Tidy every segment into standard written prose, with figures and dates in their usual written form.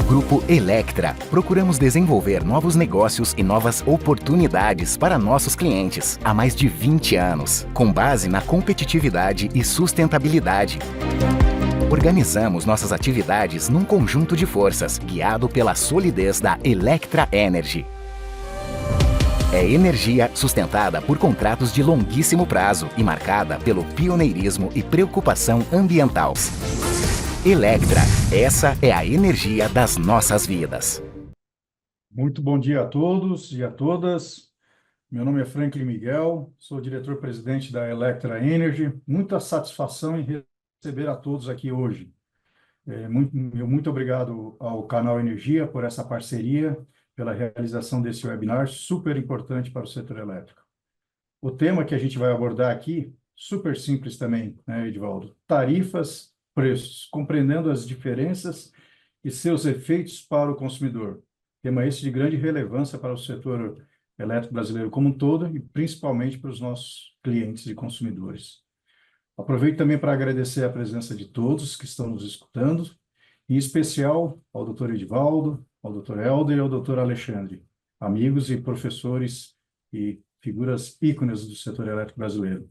Grupo Electra, procuramos desenvolver novos negócios e novas oportunidades para nossos clientes há mais de 20 anos, com base na competitividade e sustentabilidade. Organizamos nossas atividades num conjunto de forças, guiado pela solidez da Electra Energy. É energia sustentada por contratos de longuíssimo prazo e marcada pelo pioneirismo e preocupação ambiental. Electra, essa é a energia das nossas vidas. Muito bom dia a todos e a todas. Meu nome é Franklin Miguel, sou diretor-presidente da Electra Energy. Muita satisfação em receber a todos aqui hoje. Muito obrigado ao Canal Energia por essa parceria, pela realização desse webinar super importante para o setor elétrico. O tema que a gente vai abordar aqui, super simples também, né, Edivaldo? Tarifas, preços, compreendendo as diferenças e seus efeitos para o consumidor. Tema esse de grande relevância para o setor elétrico brasileiro como um todo e principalmente para os nossos clientes e consumidores. Aproveito também para agradecer a presença de todos que estão nos escutando, em especial ao Dr. Edivaldo, ao Dr. Helder e ao Dr. Alexandre, amigos e professores e figuras ícones do setor elétrico brasileiro.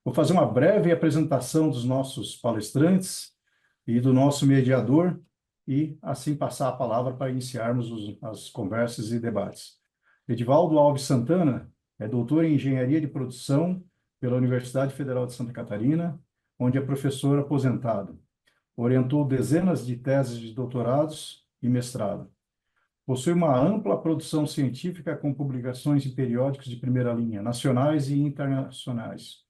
Vou fazer uma breve apresentação dos nossos palestrantes e do nosso mediador e assim passar a palavra para iniciarmos as conversas e debates. Edivaldo Alves Santana é doutor em Engenharia de Produção pela Universidade Federal de Santa Catarina, onde é professor aposentado. Orientou dezenas de teses de doutorados e mestrado. Possui uma ampla produção científica com publicações em periódicos de primeira linha, nacionais e internacionais.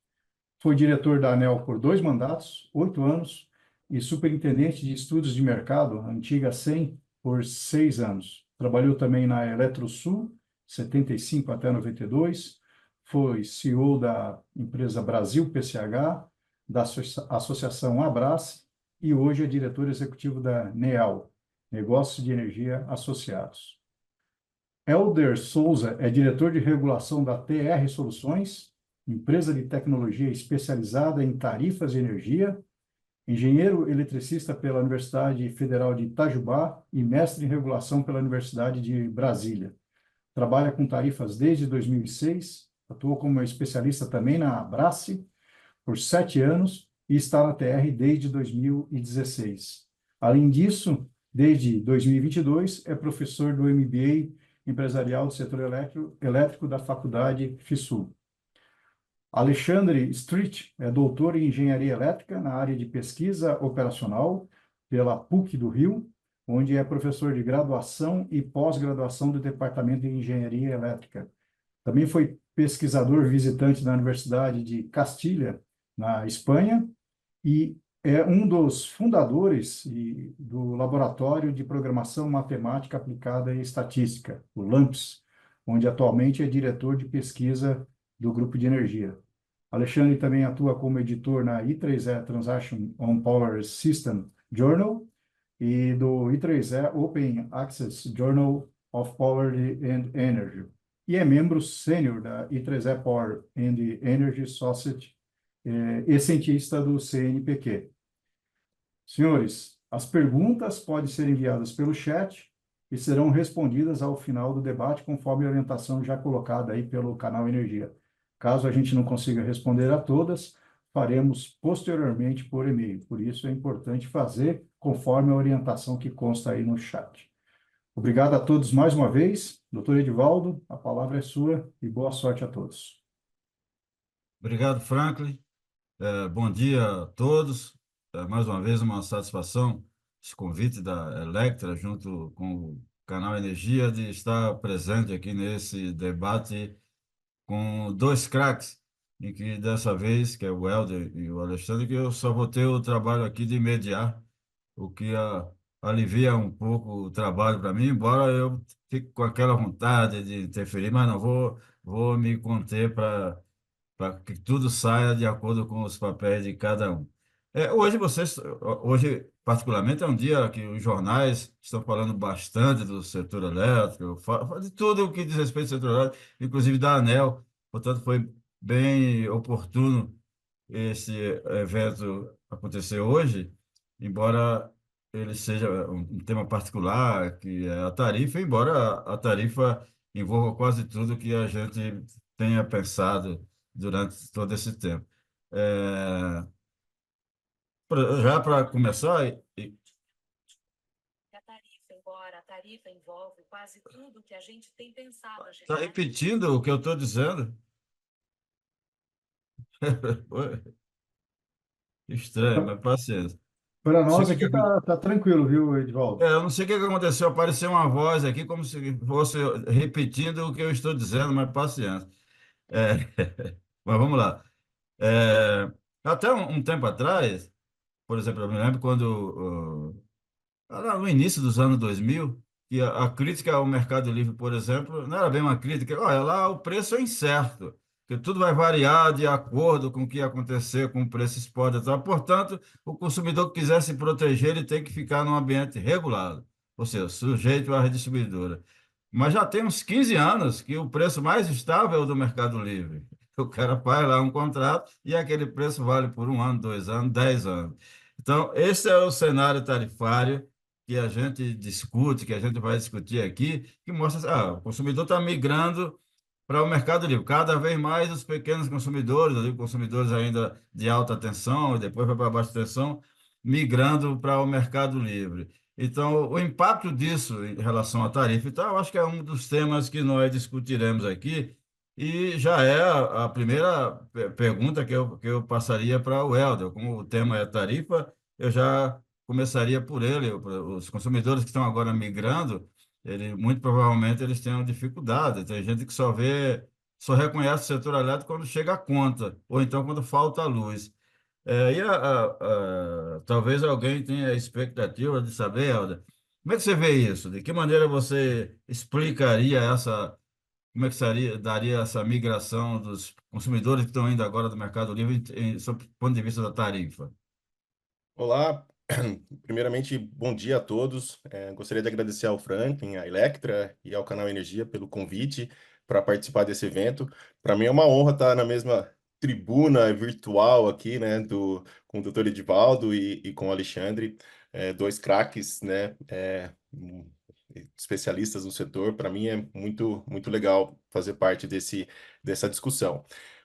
Foi diretor da ANEEL por 2 mandatos, 8 anos, e superintendente de estudos de mercado, a antiga SEM, por 6 anos. Trabalhou também na Eletrosul, 75 até 92, foi CEO da empresa Brasil PCH, da Associação Abrace, e hoje é diretor executivo da NEAL, Negócios de Energia Associados. Helder Souza é diretor de regulação da TR Soluções, empresa de tecnologia especializada em tarifas de energia, engenheiro eletricista pela Universidade Federal de Itajubá e mestre em regulação pela Universidade de Brasília. Trabalha com tarifas desde 2006, atuou como especialista também na Abrace por 7 anos e está na TR desde 2016. Além disso, desde 2022, é professor do MBA Empresarial do Setor Elétrico da Faculdade FISUL. Alexandre Street é doutor em Engenharia Elétrica na área de pesquisa operacional pela PUC do Rio, onde é professor de graduação e pós-graduação do Departamento de Engenharia Elétrica. Também foi pesquisador visitante na Universidade de Castilha, na Espanha, e é um dos fundadores do Laboratório de Programação Matemática Aplicada e Estatística, o LAMPS, onde atualmente é diretor de pesquisa do Grupo de Energia. Alexandre também atua como editor na I3E Transaction on Power System Journal e do I3E Open Access Journal of Power and Energy. E é membro sênior da I3E Power and Energy Society e cientista do CNPq. Senhores, as perguntas podem ser enviadas pelo chat e serão respondidas ao final do debate, conforme a orientação já colocada aí pelo canal Energia. Caso a gente não consiga responder a todas, faremos posteriormente por e-mail. Por isso é importante fazer conforme a orientação que consta aí no chat. Obrigado a todos mais uma vez. Doutor Edivaldo, a palavra é sua e boa sorte a todos. Obrigado, Franklin. Bom dia a todos. Mais uma vez, uma satisfação esse convite da Electra, junto com o Canal Energia, de estar presente aqui nesse debate com 2 craques, em que dessa vez, que é o Helder e o Alexandre, que eu só vou ter o trabalho aqui de mediar, o que alivia um pouco o trabalho para mim, embora eu fique com aquela vontade de interferir, mas não vou me conter para que tudo saia de acordo com os papéis de cada um. Hoje, particularmente, é um dia que os jornais estão falando bastante do setor elétrico, de tudo o que diz respeito ao setor elétrico, inclusive da ANEEL. Portanto, foi bem oportuno esse evento acontecer hoje, embora ele seja um tema particular, que é a tarifa, embora a tarifa envolva quase tudo que a gente tenha pensado durante todo esse tempo. É, já para começar, A tarifa, embora a tarifa envolve quase tudo que a gente tem pensado, está repetindo o que eu estou dizendo? Estranho, mas paciência. Para Não sei o nós que aqui tá tranquilo, viu, Edivaldo? eu não sei o que aconteceu, apareceu uma voz aqui como se fosse repetindo o que eu estou dizendo, mas paciência. É, mas vamos lá. É, até um tempo atrás, por exemplo, eu me lembro quando lá no início dos anos 2000, que a crítica ao Mercado Livre, por exemplo, não era bem uma crítica. Olha, lá o preço é incerto, que tudo vai variar de acordo com o que acontecer com o preço spot e tal. Portanto, o consumidor que quiser se proteger, ele tem que ficar num ambiente regulado, ou seja, sujeito à redistribuidora. Mas já tem uns 15 anos que o preço mais estável é o do Mercado Livre. O cara faz lá um contrato e aquele preço vale por um ano, 2 anos, 10 anos. Então, esse é o cenário tarifário que a gente discute, que a gente vai discutir aqui, que mostra assim, o consumidor está migrando para o Mercado Livre. Cada vez mais os pequenos consumidores, ali, consumidores ainda de alta tensão, e depois vai para baixa tensão, migrando para o Mercado Livre. Então, o impacto disso em relação à tarifa e tal, eu acho que é um dos temas que nós discutiremos aqui, e já é a primeira pergunta que eu passaria para o Helder. Como o tema é tarifa, eu já começaria por ele. Os consumidores que estão agora migrando, muito provavelmente eles tenham dificuldade. Tem gente que só reconhece o setor elétrico quando chega a conta, ou então quando falta a luz. Talvez alguém tenha a expectativa de saber, Helder, como é que você vê isso? De que maneira você explicaria como é que daria essa migração dos consumidores que estão indo agora do Mercado Livre, sob o ponto de vista da tarifa? Olá, primeiramente, bom dia a todos. Gostaria de agradecer ao Franklin, à Electra e ao Canal Energia pelo convite para participar desse evento. Para mim é uma honra estar na mesma tribuna virtual aqui, né, com o Dr. Edivaldo e com o Alexandre, dois craques, né, especialistas no setor. Para mim é muito, muito legal fazer parte dessa discussão.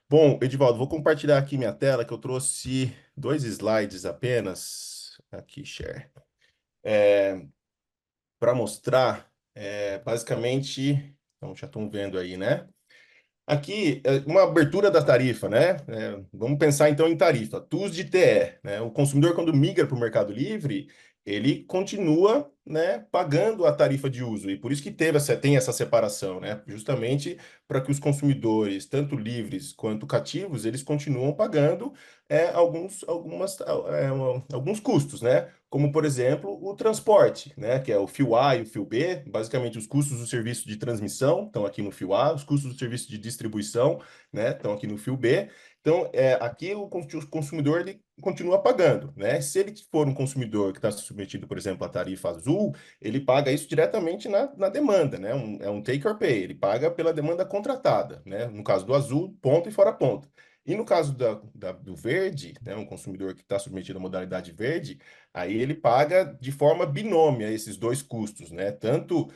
Bom, Edivaldo, vou compartilhar aqui minha tela, que eu trouxe dois slides apenas, aqui, share, para mostrar, basicamente, então já estão vendo aí, né? Aqui, uma abertura da tarifa, né? Vamos pensar então em tarifa, TUS de TE, né? O consumidor, quando migra para o Mercado Livre, ele continua, né, pagando a tarifa de uso, e por isso que tem essa separação, né? Justamente para que os consumidores, tanto livres quanto cativos, eles continuam pagando alguns custos, né? Como, por exemplo, o transporte, né? Que é o fio A e o fio B, basicamente os custos do serviço de transmissão estão aqui no fio A, os custos do serviço de distribuição, né? Estão aqui no fio B. Então, aqui o consumidor ele continua pagando, né? Se ele for um consumidor que está submetido, por exemplo, à tarifa azul, ele paga isso diretamente na demanda, né? É um take or pay, ele paga pela demanda contratada, né? No caso do azul, ponto e fora ponto. E no caso do verde, né, um consumidor que está submetido à modalidade verde, aí ele paga de forma binômia esses dois custos, né? Tanto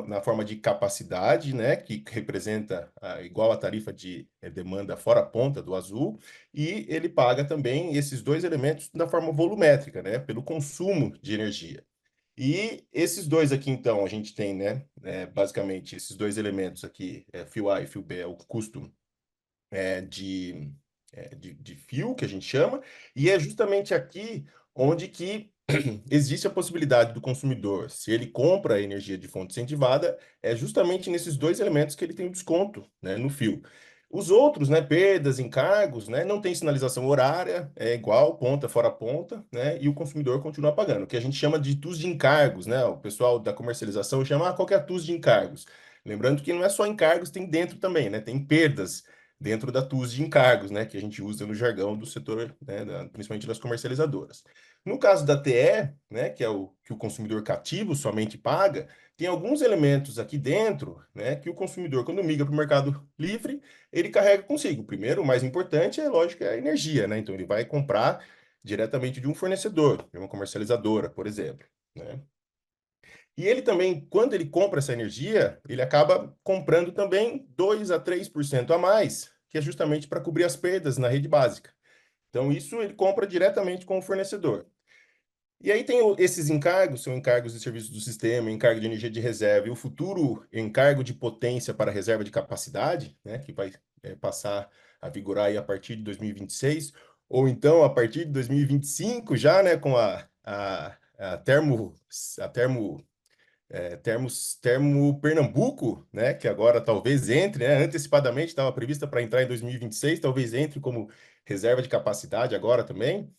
na forma de capacidade, né, que representa igual a tarifa de demanda fora ponta do azul, e ele paga também esses dois elementos da forma volumétrica, né, pelo consumo de energia. E esses dois aqui, então, a gente tem, né, basicamente, esses dois elementos aqui, fio A e fio B, é o custo é, de, de fio, que a gente chama, e é justamente aqui onde que existe a possibilidade do consumidor, se ele compra a energia de fonte incentivada, é justamente nesses dois elementos que ele tem um desconto, né, no fio. Os outros, né, perdas, encargos, né, não tem sinalização horária, é igual, ponta fora ponta, né, e o consumidor continua pagando, o que a gente chama de TUS de encargos, né, o pessoal da comercialização chama, qual que é a TUS de encargos? Lembrando que não é só encargos, tem dentro também, né, tem perdas dentro da TUS de encargos, né, que a gente usa no jargão do setor, né, principalmente das comercializadoras. No caso da TE, né, que é o que o consumidor cativo somente paga, tem alguns elementos aqui dentro, né, que o consumidor, quando migra para o Mercado Livre, ele carrega consigo. Primeiro, o mais importante é, lógico, é a energia, né? Então, ele vai comprar diretamente de um fornecedor, de uma comercializadora, por exemplo, né? E ele também, quando ele compra essa energia, ele acaba comprando também 2 a 3% a mais, que é justamente para cobrir as perdas na rede básica. Então, isso ele compra diretamente com o fornecedor. E aí tem esses encargos, são encargos de serviços do sistema, encargo de energia de reserva, e o futuro encargo de potência para reserva de capacidade, né, que vai passar a vigorar aí a partir de 2026, ou então a partir de 2025 já, né, com a Termo Pernambuco, né, que agora talvez entre, né, antecipadamente estava prevista para entrar em 2026, talvez entre como reserva de capacidade agora também,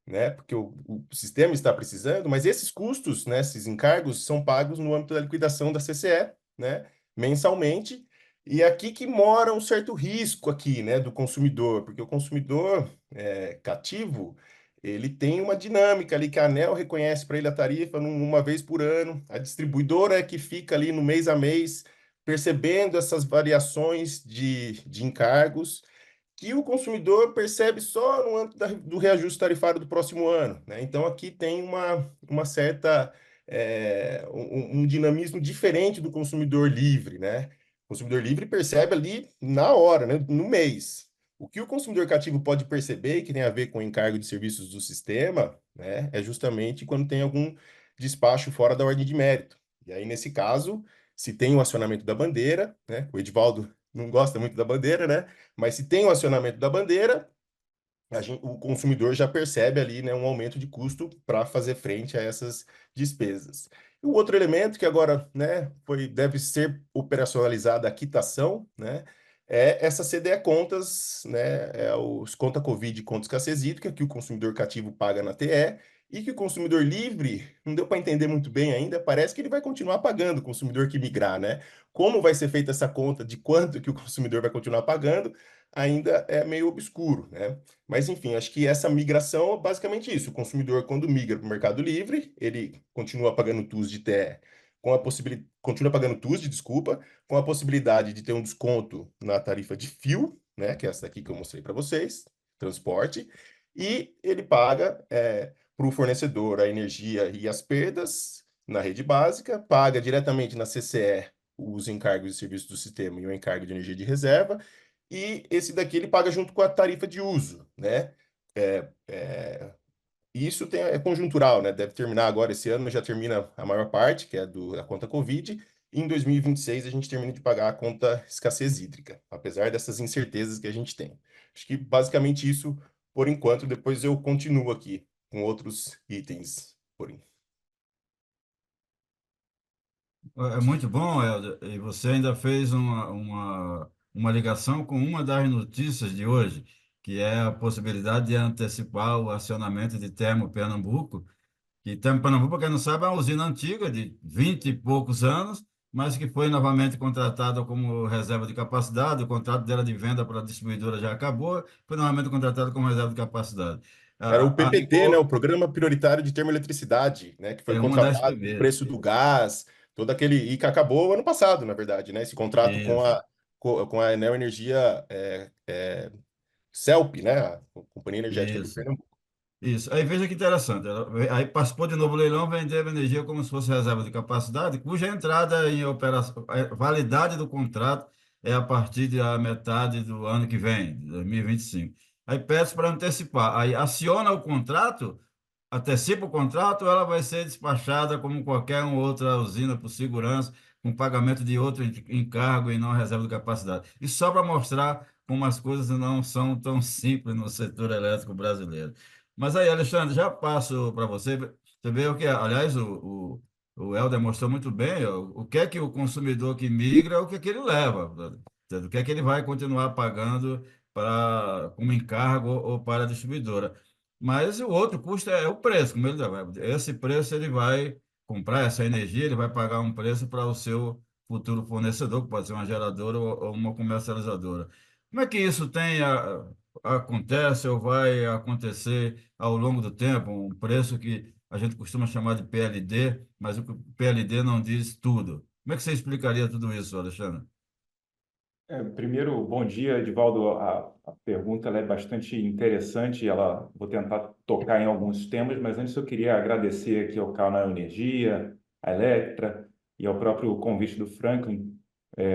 né? Porque o sistema está precisando, mas esses custos, né, esses encargos são pagos no âmbito da liquidação da CCE, né, mensalmente. E é aqui que mora um certo risco aqui, né, do consumidor, porque o consumidor cativo, ele tem uma dinâmica ali que a ANEEL reconhece para ele a tarifa uma vez por ano, a distribuidora é que fica ali no mês a mês percebendo essas variações de encargos que o consumidor percebe só no âmbito do reajuste tarifário do próximo ano, né? Então, aqui tem uma certa, um dinamismo diferente do consumidor livre, né? O consumidor livre percebe ali na hora, né? No mês. O que o consumidor cativo pode perceber, que tem a ver com o encargo de serviços do sistema, né? É justamente quando tem algum despacho fora da ordem de mérito. E aí, nesse caso, se tem o acionamento da bandeira, né? O Edivaldo não gosta muito da bandeira, né? Mas se tem o acionamento da bandeira, o consumidor já percebe ali, né, um aumento de custo para fazer frente a essas despesas. E o outro elemento que agora, né, deve ser operacionalizada a quitação, né, é essa CDE contas, né, é os conta Covid e conta escassez hídrica que o consumidor cativo paga na TE e que o consumidor livre, não deu para entender muito bem ainda, parece que ele vai continuar pagando, o consumidor que migrar, né? Como vai ser feita essa conta de quanto que o consumidor vai continuar pagando, ainda é meio obscuro, né? Mas, enfim, acho que essa migração é basicamente isso. O consumidor, quando migra para o Mercado Livre, ele continua pagando TUS de TE, continua pagando TUS de desculpa, com a possibilidade de ter um desconto na tarifa de fio, né, que é essa daqui que eu mostrei para vocês, transporte, e ele paga para o fornecedor a energia e as perdas na rede básica, paga diretamente na CCE os encargos de serviço do sistema e o encargo de energia de reserva, e esse daqui ele paga junto com a tarifa de uso, né? É, é, isso é conjuntural, né? Deve terminar agora esse ano, mas já termina a maior parte, que é da conta Covid. E em 2026 a gente termina de pagar a conta escassez hídrica, apesar dessas incertezas que a gente tem. Acho que basicamente isso por enquanto, depois eu continuo aqui com outros itens. É muito bom, Helder, e você ainda fez uma ligação com uma das notícias de hoje, que é a possibilidade de antecipar o acionamento de Termo Pernambuco, que Termo Pernambuco, para quem não sabe, é uma usina antiga de 20 e poucos anos, mas que foi novamente contratada como reserva de capacidade, o contrato dela de venda para a distribuidora já acabou, foi novamente contratada como reserva de capacidade. Era o A PPT, né, o Programa Prioritário de Termoeletricidade, né, que foi é uma das contratado com o primeiras. preço do gás, todo aquele e que acabou ano passado, na verdade, né, esse contrato com Isso. a Enel Energia CELP, né, a Companhia Energética de Isso. Pernambuco. Isso. Aí veja que interessante. Aí participou de novo leilão, vendeu energia como se fosse reserva de capacidade, cuja entrada em operação, a validade do contrato é a partir da metade do ano que vem, de 2025. Aí pede para antecipar. Aí aciona o contrato, antecipa o contrato, ela vai ser despachada como qualquer outra usina por segurança, com pagamento de outro encargo e não reserva de capacidade. E só para mostrar como as coisas não são tão simples no setor elétrico brasileiro. Mas aí, Alexandre, já passo para você. Você vê o que, aliás, o Helder mostrou muito bem o que é que o consumidor que migra, o que é que ele leva, o que é que ele vai continuar pagando como encargo ou para a distribuidora. Mas o outro custo é o preço, como ele vai. Esse preço ele vai comprar essa energia, ele vai pagar um preço para o seu futuro fornecedor, que pode ser uma geradora ou uma comercializadora. Como é que isso acontece ou vai acontecer ao longo do tempo? Um preço que a gente costuma chamar de PLD, mas o PLD não diz tudo. Como é que você explicaria tudo isso, Alexandre? Primeiro, bom dia, Edivaldo. A pergunta ela é bastante interessante. Vou tentar tocar em alguns temas, mas antes eu queria agradecer aqui ao Canal Energia, à Electra e ao próprio convite do Franklin.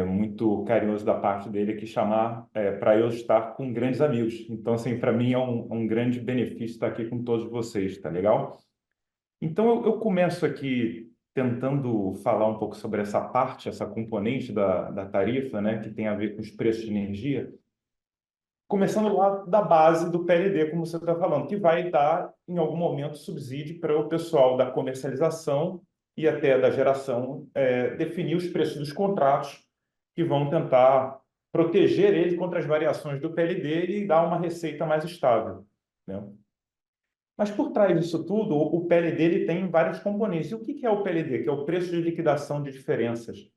Muito carinhoso da parte dele aqui chamar para eu estar com grandes amigos. Então, assim, para mim é um grande benefício estar aqui com todos vocês, tá legal? Então, eu começo aqui tentando falar um pouco sobre essa parte, essa componente da tarifa, né, que tem a ver com os preços de energia, começando lá da base do PLD, como você está falando, que vai dar, em algum momento, subsídio para o pessoal da comercialização e até da geração definir os preços dos contratos que vão tentar proteger ele contra as variações do PLD e dar uma receita mais estável, né? Mas por trás disso tudo, o PLD ele tem vários componentes. E o que é o PLD? Que é o preço de liquidação de diferenças,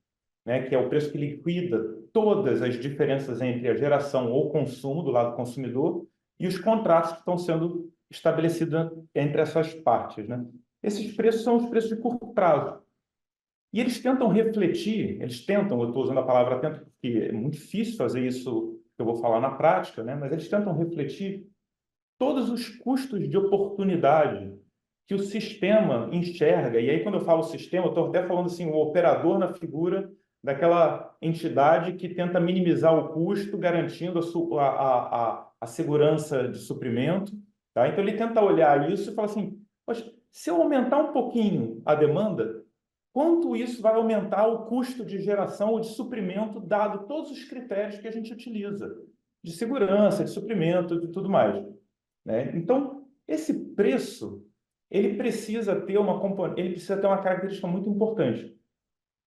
né? Que é o preço que liquida todas as diferenças entre a geração ou consumo do lado do consumidor e os contratos que estão sendo estabelecidos entre essas partes, né? Esses preços são os preços de curto prazo. E eles tentam refletir, eu estou usando a palavra tento porque é muito difícil fazer isso que eu vou falar na prática, né? Mas eles tentam refletir todos os custos de oportunidade que o sistema enxerga. E aí, quando eu falo sistema, eu estou até falando assim, o operador na figura daquela entidade que tenta minimizar o custo, garantindo a segurança de suprimento. Tá? Então, ele tenta olhar isso e fala assim, poxa, se eu aumentar um pouquinho a demanda, quanto isso vai aumentar o custo de geração ou de suprimento, dado todos os critérios que a gente utiliza, de segurança, de suprimento, de tudo mais. Né? Então, esse preço, ele precisa ter uma característica muito importante,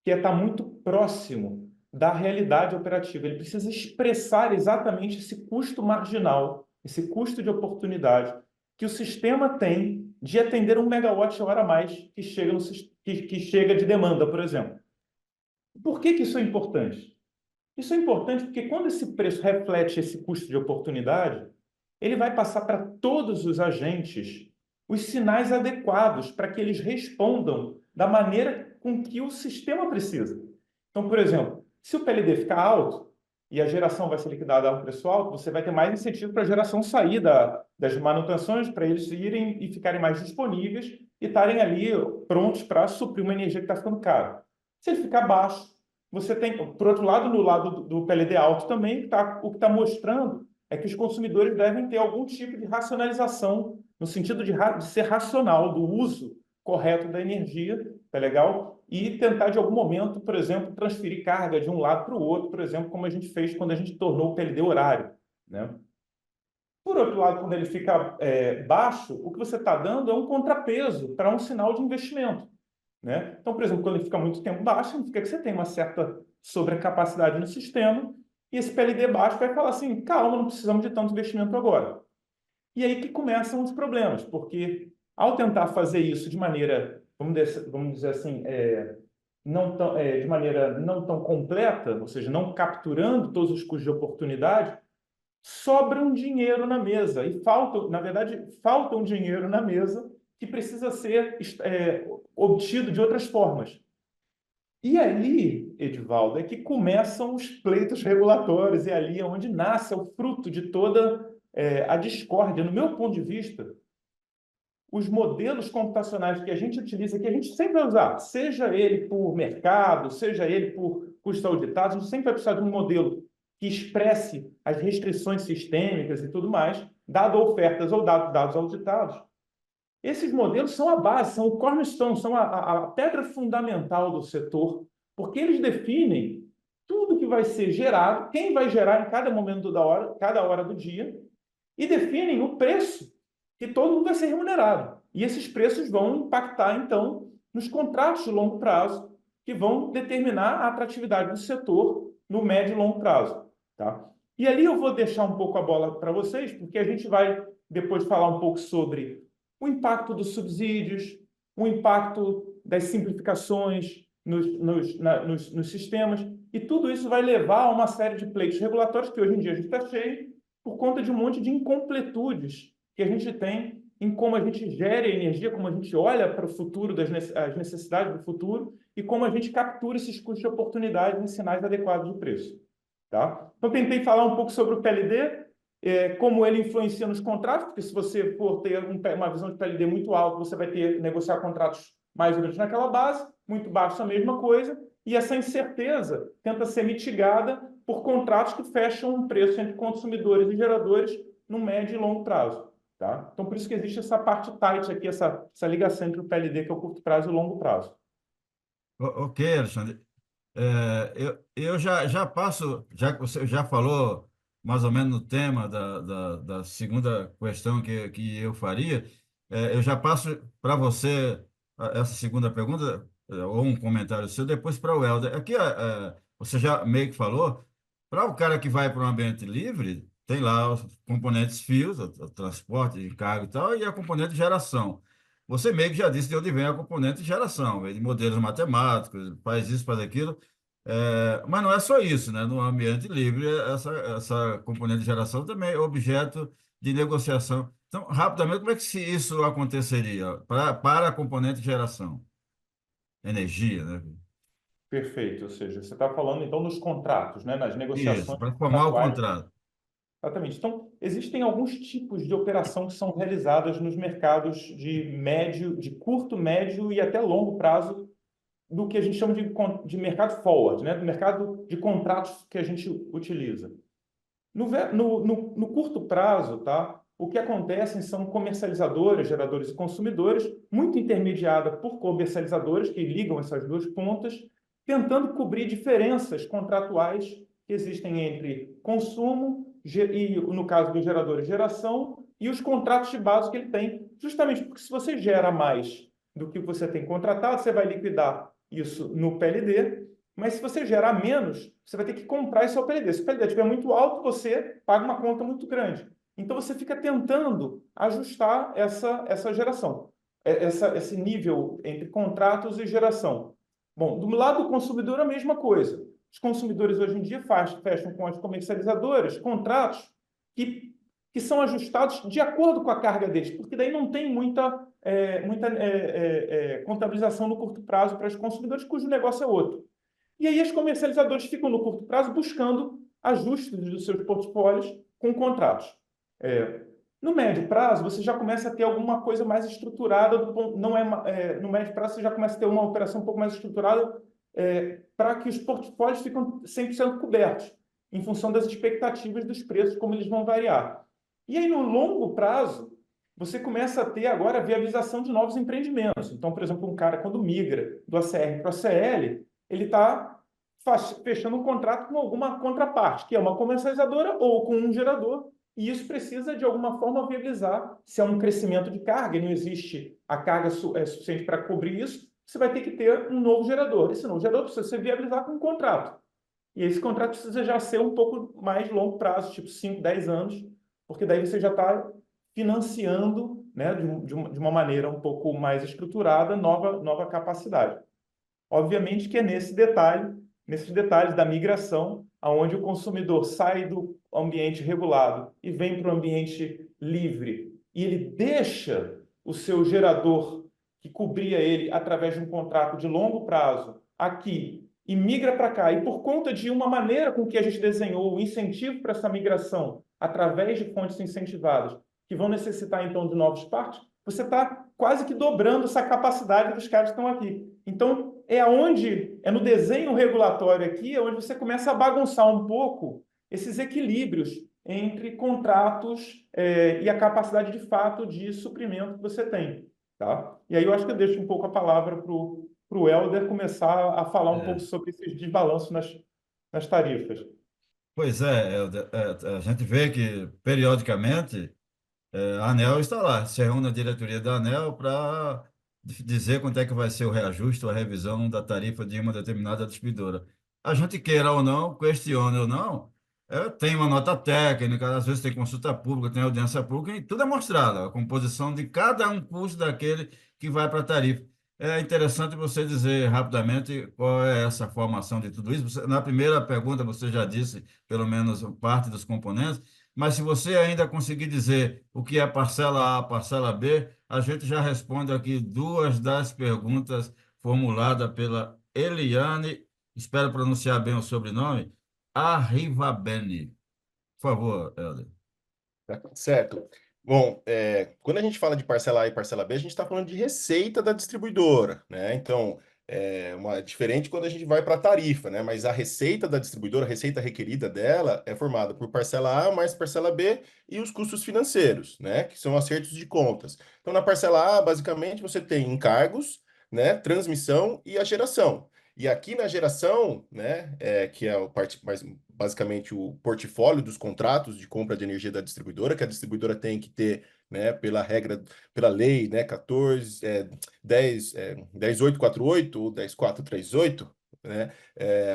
que é estar muito próximo da realidade operativa. Ele precisa expressar exatamente esse custo marginal, esse custo de oportunidade que o sistema tem de atender 1 megawatt-hora a mais que chega de demanda, por exemplo. Por que isso é importante? Isso é importante porque quando esse preço reflete esse custo de oportunidade, ele vai passar para todos os agentes os sinais adequados para que eles respondam da maneira com que o sistema precisa. Então, por exemplo, se o PLD ficar alto e a geração vai ser liquidada a um preço alto, você vai ter mais incentivo para a geração sair das manutenções, para eles irem e ficarem mais disponíveis e estarem ali prontos para suprir uma energia que está ficando cara. Se ele ficar baixo, você tem, por outro lado, no lado do PLD alto também, o que está mostrando é que os consumidores devem ter algum tipo de racionalização, no sentido de ser racional, do uso correto da energia, tá legal? E tentar, de algum momento, por exemplo, transferir carga de um lado para o outro, por exemplo, como a gente fez quando a gente tornou o PLD horário, né? Por outro lado, quando ele fica baixo, o que você está dando é um contrapeso para um sinal de investimento, né? Então, por exemplo, quando ele fica muito tempo baixo, significa que você tem uma certa sobrecapacidade no sistema, e esse PLD baixo vai falar assim, calma, não precisamos de tanto investimento agora. E aí que começam os problemas, porque ao tentar fazer isso de maneira, vamos dizer assim, de maneira não tão completa, ou seja, não capturando todos os custos de oportunidade, sobra um dinheiro na mesa. E falta um dinheiro na mesa que precisa ser obtido de outras formas. E ali, Edivaldo, é que começam os pleitos regulatórios, e ali é onde nasce o fruto de toda a discórdia. No meu ponto de vista, os modelos computacionais que a gente utiliza, que a gente sempre vai usar, seja ele por mercado, seja ele por custos auditados, a gente sempre vai precisar de um modelo que expresse as restrições sistêmicas e tudo mais, dado ofertas ou dados auditados. Esses modelos são a base, são o cornerstone, são a pedra fundamental do setor, porque eles definem tudo que vai ser gerado, quem vai gerar em cada momento cada hora do dia, e definem o preço que todo mundo vai ser remunerado. E esses preços vão impactar, então, nos contratos de longo prazo, que vão determinar a atratividade do setor no médio e longo prazo. Tá? E ali eu vou deixar um pouco a bola para vocês, porque a gente vai depois falar um pouco sobre o impacto dos subsídios, o impacto das simplificações nos sistemas, e tudo isso vai levar a uma série de pleitos regulatórios que hoje em dia a gente está cheio por conta de um monte de incompletudes que a gente tem em como a gente gera a energia, como a gente olha para o futuro, as necessidades do futuro, e como a gente captura esses custos de oportunidade em sinais adequados de preço. tá? Então, tentei falar um pouco sobre o PLD, como ele influencia nos contratos, porque se você for ter uma visão de PLD muito alta, você vai negociar contratos mais ou menos naquela base, muito baixo a mesma coisa, e essa incerteza tenta ser mitigada por contratos que fecham um preço entre consumidores e geradores no médio e longo prazo. Tá? Então, por isso que existe essa parte tight aqui, essa ligação entre o PLD, que é o curto prazo, e o longo prazo. Ok, Alexandre. Eu já passo, já que você já falou mais ou menos no tema da segunda questão que eu faria, eu já passo para você essa segunda pergunta, ou um comentário seu, depois para o Helder. Aqui, você já meio que falou, para o cara que vai para um ambiente livre, tem lá os componentes fios, o transporte de carga e tal, e a componente de geração. Você meio que já disse de onde vem a componente de geração, vem de modelos matemáticos, faz isso, faz aquilo. Mas não é só isso, né? No ambiente livre, essa componente de geração também é objeto de negociação. Então, rapidamente, como é que isso aconteceria para a componente de geração? Energia, né? Perfeito, ou seja, você está falando então nos contratos, né, nas Isso, negociações para formar o contratuais. contrato. Exatamente. Então, existem alguns tipos de operação que são realizadas nos mercados de curto, médio e até longo prazo, do que a gente chama de mercado forward, né, do mercado de contratos que a gente utiliza. No curto prazo, tá, o que acontece são comercializadoras, geradores e consumidores, muito intermediada por comercializadores que ligam essas duas pontas, tentando cobrir diferenças contratuais que existem entre consumo e, no caso do gerador e geração, e os contratos de base que ele tem, justamente porque se você gera mais do que você tem contratado, você vai liquidar isso no PLD, mas se você gerar menos, você vai ter que comprar esse PLD. Se o PLD estiver muito alto, você paga uma conta muito grande. Então, você fica tentando ajustar essa geração, esse nível entre contratos e geração. Bom, do lado do consumidor, a mesma coisa. Os consumidores, hoje em dia, fecham com as comercializadoras contratos que são ajustados de acordo com a carga deles, porque daí não tem muita contabilização no curto prazo para os consumidores, cujo negócio é outro. E aí as comercializadoras ficam no curto prazo buscando ajustes dos seus portfólios com contratos. No médio prazo, você já começa a ter alguma coisa mais estruturada, no médio prazo você já começa a ter uma operação um pouco mais estruturada para que os portfólios ficam 100% cobertos, em função das expectativas dos preços, como eles vão variar. E aí, no longo prazo, você começa a ter agora a viabilização de novos empreendimentos. Então, por exemplo, um cara, quando migra do ACR para o ACL, ele está fechando um contrato com alguma contraparte, que é uma comercializadora ou com um gerador, e isso precisa, de alguma forma, viabilizar. Se é um crescimento de carga e não existe a carga suficiente para cobrir isso, você vai ter que ter um novo gerador. Esse novo gerador precisa ser viabilizar com um contrato. E esse contrato precisa já ser um pouco mais longo prazo, tipo 5, 10 anos, porque daí você já está financiando, né, de uma maneira um pouco mais estruturada, nova capacidade. Obviamente que é nesses detalhes da migração, aonde o consumidor sai do ambiente regulado e vem para o ambiente livre, e ele deixa o seu gerador que cobria ele através de um contrato de longo prazo aqui e migra para cá. E por conta de uma maneira com que a gente desenhou o incentivo para essa migração, através de fontes incentivadas, que vão necessitar então de novos parques, você está quase que dobrando essa capacidade dos caras que estão aqui. Então, é no desenho regulatório aqui, onde você começa a bagunçar um pouco esses equilíbrios entre contratos e a capacidade de fato de suprimento que você tem. Tá? E aí eu acho que eu deixo um pouco a palavra para o Helder começar a falar um pouco sobre esses desbalanços nas tarifas. Pois é, Helder, a gente vê que, periodicamente, a ANEEL está lá, se reúne a diretoria da ANEEL para dizer quanto é que vai ser o reajuste ou a revisão da tarifa de uma determinada distribuidora. A gente queira ou não, questione ou não, tem uma nota técnica, às vezes tem consulta pública, tem audiência pública, e tudo é mostrado, a composição de cada um custo daquele que vai para a tarifa. É interessante você dizer rapidamente qual é essa formação de tudo isso. Na primeira pergunta, você já disse, pelo menos, parte dos componentes, mas se você ainda conseguir dizer o que é parcela A, parcela B, a gente já responde aqui duas das perguntas formuladas pela Eliane, espero pronunciar bem o sobrenome, Arrivabene. Por favor, Helder. Tá certo. Bom, quando a gente fala de parcela A e parcela B, a gente está falando de receita da distribuidora, né? Então, diferente quando a gente vai para a tarifa, né? Mas a receita da distribuidora, a receita requerida dela, é formada por parcela A mais parcela B e os custos financeiros, né? Que são acertos de contas. Então, na parcela A, basicamente, você tem encargos, né? Transmissão e a geração. E aqui na geração, né, que é a parte mais basicamente o portfólio dos contratos de compra de energia da distribuidora, que a distribuidora tem que ter, né, pela regra, pela lei, né, 10848 ou 10438, né,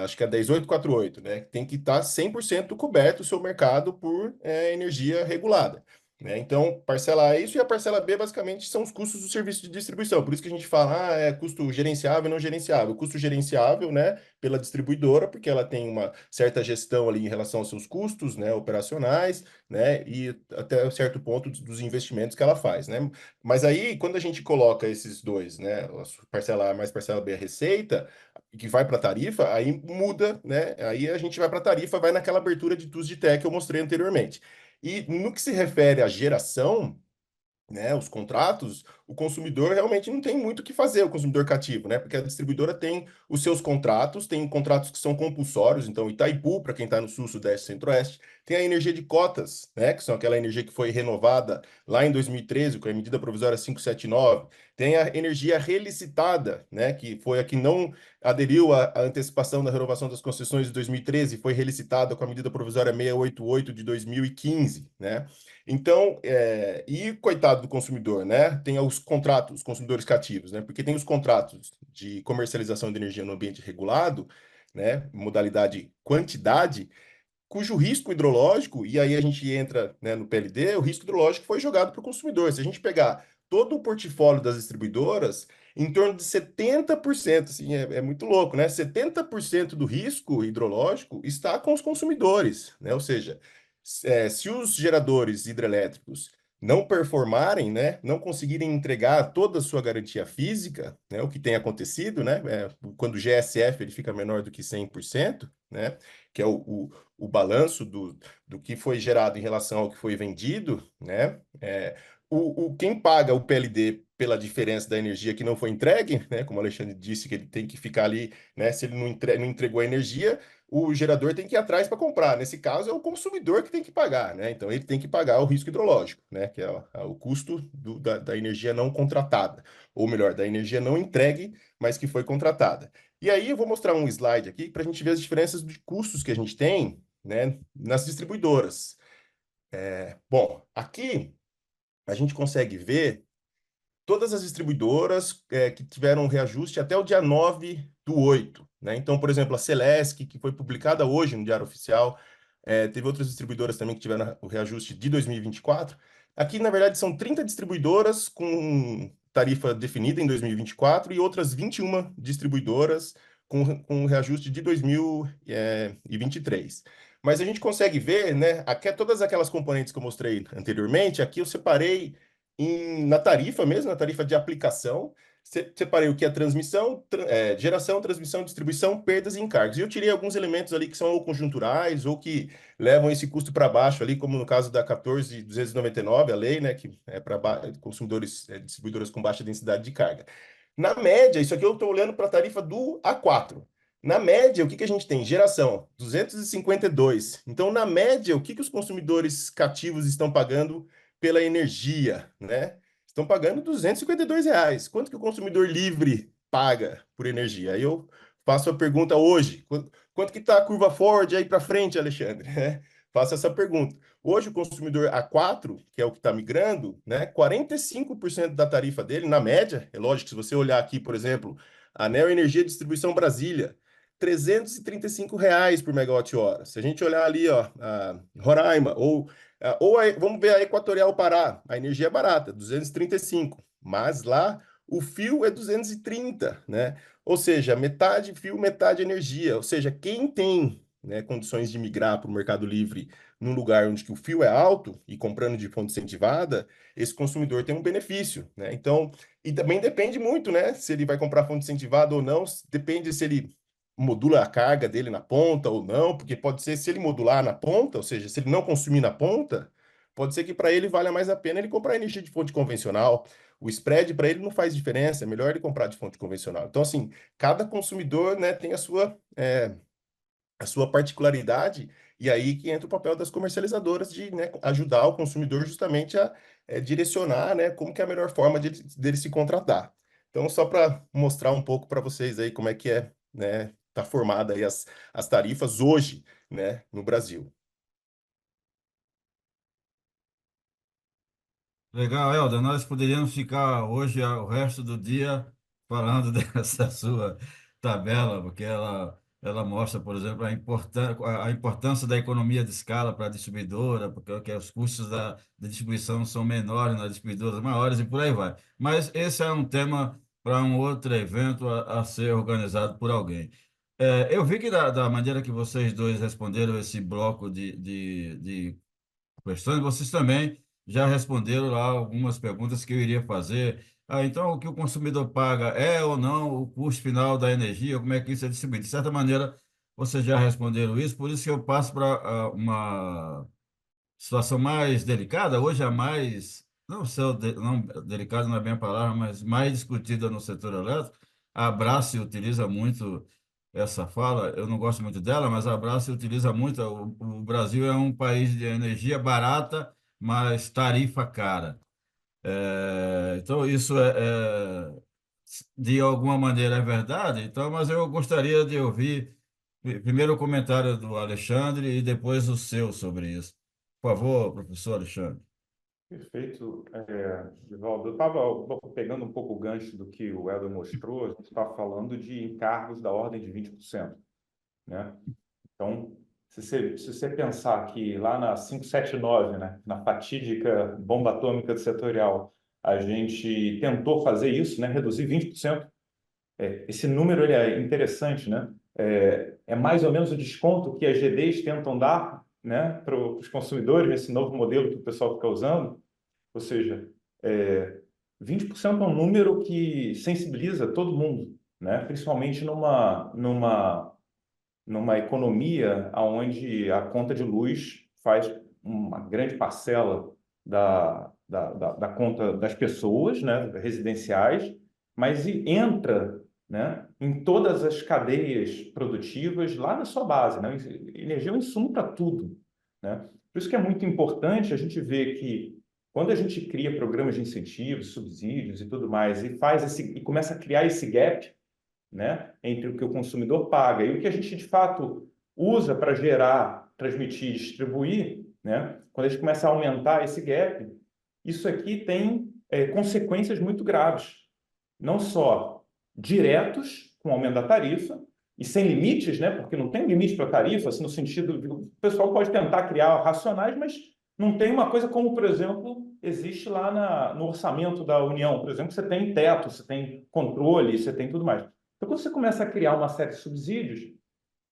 acho que é 10848, né, tem que estar 100% coberto o seu mercado por energia regulada. Né? Então, parcela A é isso, e a parcela B, basicamente, são os custos do serviço de distribuição. Por isso que a gente fala, é custo gerenciável e não gerenciável. O custo gerenciável, né, pela distribuidora, porque ela tem uma certa gestão ali em relação aos seus custos, né, operacionais, né, e até um certo ponto dos investimentos que ela faz, né. Mas aí, quando a gente coloca esses dois, né, a parcela A mais parcela B, a receita, que vai para a tarifa, aí muda, né, aí a gente vai para a tarifa, vai naquela abertura de TUS de TE que eu mostrei anteriormente. E no que se refere à geração, né, os contratos, o consumidor realmente não tem muito o que fazer, o consumidor cativo, né? Porque a distribuidora tem os seus contratos, tem contratos que são compulsórios, então Itaipu, para quem está no sul, sudeste, centro-oeste, tem a energia de cotas, né, que são aquela energia que foi renovada lá em 2013, com a medida provisória 579, tem a energia relicitada, né, que foi a que não aderiu à antecipação da renovação das concessões de 2013, foi relicitada com a medida provisória 688 de 2015, né? Então, e coitado do consumidor, né? Tem os contratos, os consumidores cativos, né? Porque tem os contratos de comercialização de energia no ambiente regulado, né? Modalidade quantidade, cujo risco hidrológico, e aí a gente entra, né, no PLD, o risco hidrológico foi jogado para o consumidor. Se a gente pegar todo o portfólio das distribuidoras, em torno de 70%, assim, é muito louco, né? 70% do risco hidrológico está com os consumidores, né? Ou seja, se os geradores hidrelétricos não performarem, né, não conseguirem entregar toda a sua garantia física, né, o que tem acontecido, né, quando o GSF ele fica menor do que 100%, né, que é o balanço do que foi gerado em relação ao que foi vendido, né, quem paga o PLD pela diferença da energia que não foi entregue, né, como o Alexandre disse, que ele tem que ficar ali, né, se ele não entregou a energia, o gerador tem que ir atrás para comprar. Nesse caso, é o consumidor que tem que pagar, né? Então, ele tem que pagar o risco hidrológico, né? Que é o custo da energia não contratada, ou melhor, da energia não entregue, mas que foi contratada. E aí, eu vou mostrar um slide aqui para a gente ver as diferenças de custos que a gente tem, né, nas distribuidoras. Bom, aqui a gente consegue ver todas as distribuidoras que tiveram um reajuste até o dia 9/8, né? Então, por exemplo, a Celesc, que foi publicada hoje no Diário Oficial, teve outras distribuidoras também que tiveram o reajuste de 2024. Aqui, na verdade, são 30 distribuidoras com tarifa definida em 2024 e outras 21 distribuidoras com reajuste de 2023. Mas a gente consegue ver, né, aqui, todas aquelas componentes que eu mostrei anteriormente, aqui eu separei na tarifa mesmo, na tarifa de aplicação, separei o que é transmissão, geração, transmissão, distribuição, perdas e encargos. E eu tirei alguns elementos ali que são ou conjunturais ou que levam esse custo para baixo ali, como no caso da 14.299, a lei, né, que é para consumidores, distribuidoras com baixa densidade de carga. Na média, isso aqui eu estou olhando para a tarifa do A4. Na média, o que a gente tem? Geração, 252. Então, na média, o que os consumidores cativos estão pagando pela energia, né? Estão pagando R$ 252. Quanto que o consumidor livre paga por energia? Aí eu faço a pergunta hoje. Quanto que está a curva Ford aí para frente, Alexandre? Faço essa pergunta. Hoje o consumidor A4, que é o que está migrando, né, 45% da tarifa dele, na média, é lógico que se você olhar aqui, por exemplo, a Neo Energia Distribuição Brasília, R$ 335 por megawatt-hora. Se a gente olhar ali, ó, a Roraima, vamos ver a Equatorial Pará, a energia é barata, 235, mas lá o fio é 230, né? Ou seja, metade fio, metade energia. Ou seja, quem tem, né, condições de migrar para o Mercado Livre num lugar onde que o fio é alto e comprando de fonte incentivada, esse consumidor tem um benefício, né? Então, e também depende muito, né? Se ele vai comprar fonte incentivada ou não, depende se ele modula a carga dele na ponta ou não, porque pode ser, se ele modular na ponta, ou seja, se ele não consumir na ponta, pode ser que para ele valha mais a pena ele comprar energia de fonte convencional. O spread para ele não faz diferença, é melhor ele comprar de fonte convencional. Então, assim, cada consumidor, né, tem a sua particularidade, e aí que entra o papel das comercializadoras de, né, ajudar o consumidor justamente a direcionar, né, como que é a melhor forma dele se contratar. Então, só para mostrar um pouco para vocês aí como é que é, né, tá formada aí as tarifas hoje, né, no Brasil. Legal, Helder. Nós poderíamos ficar hoje o resto do dia falando dessa sua tabela, porque ela mostra, por exemplo, a importância da economia de escala para a distribuidora, porque os custos da distribuição são menores nas distribuidoras maiores e por aí vai. Mas esse é um tema para um outro evento a ser organizado por alguém. Eu vi que da maneira que vocês dois responderam esse bloco de questões, vocês também já responderam lá algumas perguntas que eu iria fazer. Então, o que o consumidor paga é ou não o custo final da energia? Como é que isso é distribuído? De certa maneira, vocês já responderam isso, por isso que eu passo para uma situação mais delicada, hoje é mais, não sei, não, delicada não é bem a palavra, mas mais discutida no setor elétrico. A Braskem utiliza muito essa fala, eu não gosto muito dela, mas a Braskem utiliza muito. O Brasil é um país de energia barata, mas tarifa cara. Então, isso de alguma maneira é verdade, então, mas eu gostaria de ouvir primeiro o comentário do Alexandre e depois o seu sobre isso. Por favor, professor Alexandre. Perfeito, Divaldo. Eu estava pegando um pouco o gancho do que o Helder mostrou, a gente está falando de encargos da ordem de 20%, né? Então, se você pensar que lá na 579, né, na fatídica bomba atômica do setorial, a gente tentou fazer isso, né, reduzir 20%, esse número ele é interessante, né? É mais ou menos o desconto que as GDs tentam dar, né, para os consumidores nesse novo modelo que o pessoal fica usando. Ou seja, 20% é um número que sensibiliza todo mundo, né? Principalmente numa economia onde a conta de luz faz uma grande parcela da conta das pessoas, né, residenciais, mas entra, né, em todas as cadeias produtivas lá na sua base, né? Energia é um insumo para tudo, né? Por isso que é muito importante a gente ver que quando a gente cria programas de incentivos, subsídios e tudo mais, e começa a criar esse gap, né, entre o que o consumidor paga e o que a gente, de fato, usa para gerar, transmitir e distribuir, né, quando a gente começa a aumentar esse gap, isso aqui tem consequências muito graves. Não só diretos, com o aumento da tarifa, e sem limites, né, porque não tem limite para a tarifa, assim, no sentido de o pessoal pode tentar criar racionais, mas não tem uma coisa como, por exemplo, existe lá no orçamento da União. Por exemplo, você tem teto, você tem controle, você tem tudo mais. Então, quando você começa a criar uma série de subsídios,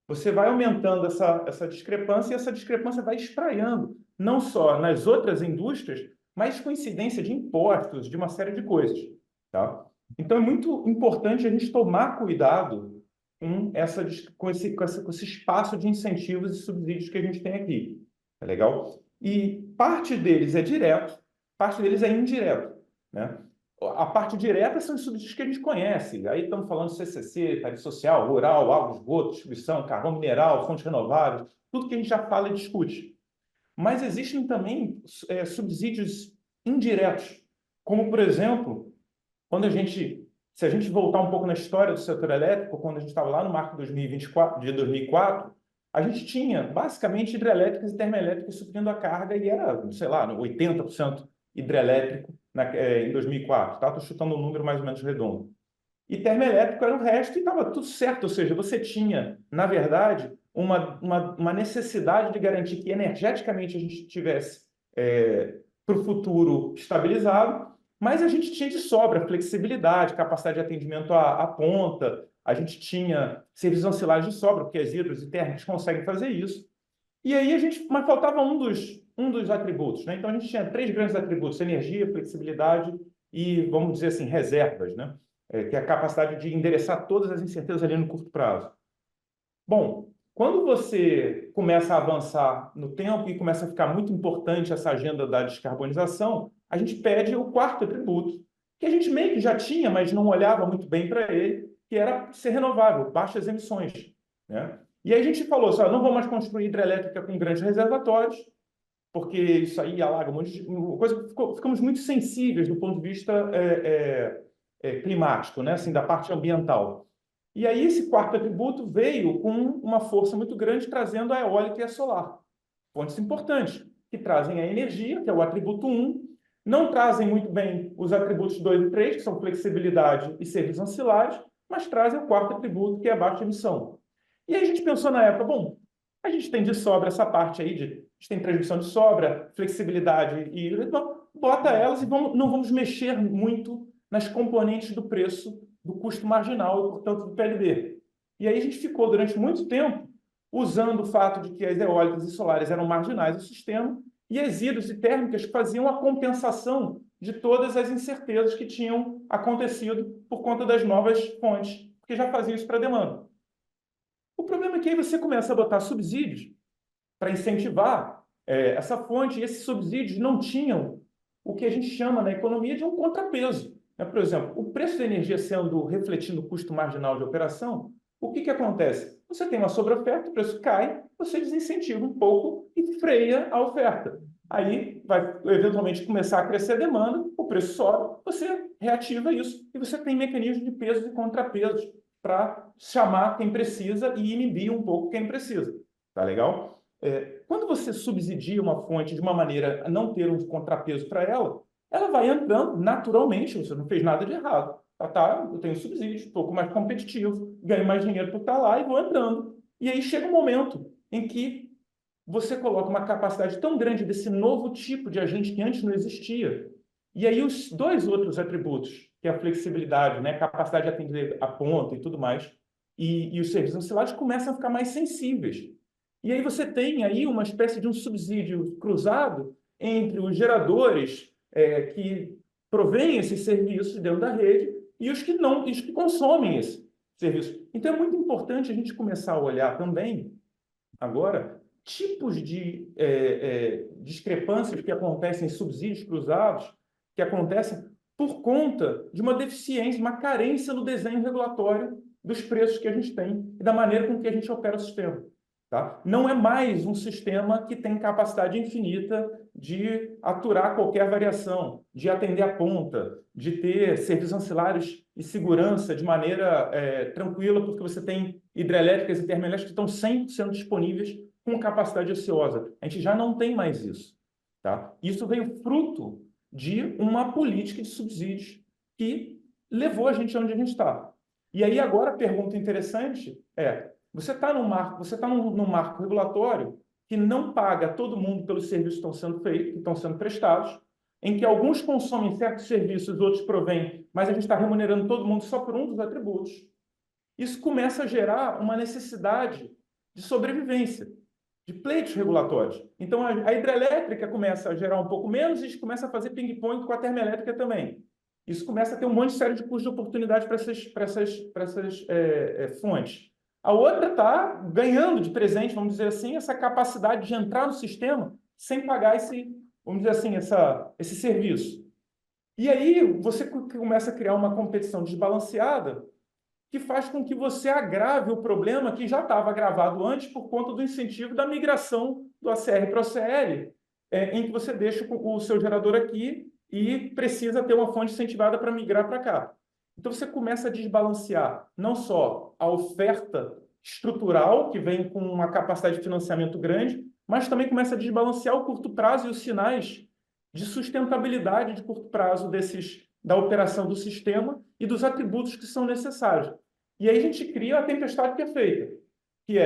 você vai aumentando essa discrepância e essa discrepância vai espraiando, não só nas outras indústrias, mas com incidência de impostos, de uma série de coisas. Tá? Então, é muito importante a gente tomar cuidado com esse espaço de incentivos e subsídios que a gente tem aqui. É legal? E parte deles é direto, parte deles é indireto, né? A parte direta são os subsídios que a gente conhece. Aí estamos falando de CCC, tarifa social, rural, água, esgoto, distribuição, carvão mineral, fontes renováveis, tudo que a gente já fala e discute. Mas existem também subsídios indiretos, como, por exemplo, se a gente voltar um pouco na história do setor elétrico, quando a gente estava lá no marco de 2004, a gente tinha basicamente hidrelétricas e termoelétricas suprindo a carga e era, sei lá, 80% hidrelétrico em 2004, tá? Estou chutando um número mais ou menos redondo. E termoelétrico era o resto e estava tudo certo, ou seja, você tinha, na verdade, uma necessidade de garantir que energeticamente a gente tivesse para o futuro estabilizado, mas a gente tinha de sobra flexibilidade, capacidade de atendimento à ponta, a gente tinha serviços ancilares de sobra, porque as hidros e térmicas conseguem fazer isso. E aí mas faltava um dos atributos, né? Então a gente tinha 3 grandes atributos: energia, flexibilidade e, vamos dizer assim, reservas, né? Que é a capacidade de endereçar todas as incertezas ali no curto prazo. Bom, quando você começa a avançar no tempo e começa a ficar muito importante essa agenda da descarbonização, a gente pede o quarto atributo, que a gente meio que já tinha, mas não olhava muito bem para ele, que era ser renovável, baixas emissões, né? E aí a gente falou assim, ó, não vamos mais construir hidrelétrica com grandes reservatórios, porque isso aí alaga um monte de coisa. Ficamos muito sensíveis do ponto de vista climático, né? Assim, da parte ambiental. E aí esse quarto atributo veio com uma força muito grande, trazendo a eólica e a solar. Fontes importantes, que trazem a energia, que é o atributo 1, não trazem muito bem os atributos 2 e 3, que são flexibilidade e serviços ancilares, mas trazem o quarto atributo, que é a baixa emissão. E aí a gente pensou na época, bom, a gente tem de sobra essa parte aí, a gente tem transmissão de sobra, flexibilidade, e então, bota elas e não vamos mexer muito nas componentes do preço, do custo marginal e, portanto, do PLD. E aí a gente ficou durante muito tempo usando o fato de que as eólicas e solares eram marginais do sistema e as hidros e térmicas faziam a compensação de todas as incertezas que tinham acontecido por conta das novas fontes, porque já faziam isso para a demanda. O problema é que aí você começa a botar subsídios para incentivar essa fonte, e esses subsídios não tinham o que a gente chama na economia de um contrapeso. Né? Por exemplo, o preço da energia sendo refletindo o custo marginal de operação, o que acontece? Você tem uma sobreoferta, o preço cai, você desincentiva um pouco e freia a oferta. Aí vai eventualmente começar a crescer a demanda, o preço sobe, você reativa isso e você tem mecanismos de pesos e contrapesos para chamar quem precisa e inibir um pouco quem precisa. Tá legal? Quando você subsidia uma fonte de uma maneira a não ter um contrapeso para ela, ela vai entrando naturalmente, você não fez nada de errado. Eu tenho subsídio, estou mais competitivo, ganho mais dinheiro por estar lá e vou entrando. E aí chega um momento em que você coloca uma capacidade tão grande desse novo tipo de agente que antes não existia. E aí os dois outros atributos, que é a flexibilidade, né, capacidade de atender a ponta e tudo mais, e os serviços ancilares começam a ficar mais sensíveis. E aí você tem aí uma espécie de um subsídio cruzado entre os geradores que provêm esses serviços dentro da rede e os que não, os que consomem esse serviço. Então é muito importante a gente começar a olhar também, agora, tipos de discrepâncias que acontecem em subsídios cruzados, que acontecem por conta de uma deficiência, uma carência no desenho regulatório dos preços que a gente tem e da maneira com que a gente opera o sistema. Tá? Não é mais um sistema que tem capacidade infinita de aturar qualquer variação, de atender a ponta, de ter serviços ancilares e segurança de maneira tranquila, porque você tem hidrelétricas e termoelétricas que estão 100% disponíveis com capacidade ociosa. A gente já não tem mais isso. Tá? Isso veio fruto de uma política de subsídios que levou a gente onde a gente está. E aí agora a pergunta interessante é: você está num marco regulatório que não paga todo mundo pelos serviços que estão sendo feitos, que estão sendo prestados, em que alguns consomem certos serviços, outros provêm, mas a gente está remunerando todo mundo só por um dos atributos. Isso começa a gerar uma necessidade de sobrevivência, de pleitos regulatórios. Então, a hidrelétrica começa a gerar um pouco menos e começa a fazer ping-pong com a termoelétrica também. Isso começa a ter um monte de série de custos de oportunidade para essas fontes. A outra está ganhando de presente, vamos dizer assim, essa capacidade de entrar no sistema sem pagar vamos dizer assim, esse serviço. E aí você começa a criar uma competição desbalanceada que faz com que você agrave o problema que já estava agravado antes por conta do incentivo da migração do ACR para o OCL, em que você deixa o seu gerador aqui e precisa ter uma fonte incentivada para migrar para cá. Então, você começa a desbalancear não só a oferta estrutural, que vem com uma capacidade de financiamento grande, mas também começa a desbalancear o curto prazo e os sinais de sustentabilidade de curto prazo da operação do sistema e dos atributos que são necessários. E aí a gente cria a tempestade perfeita, que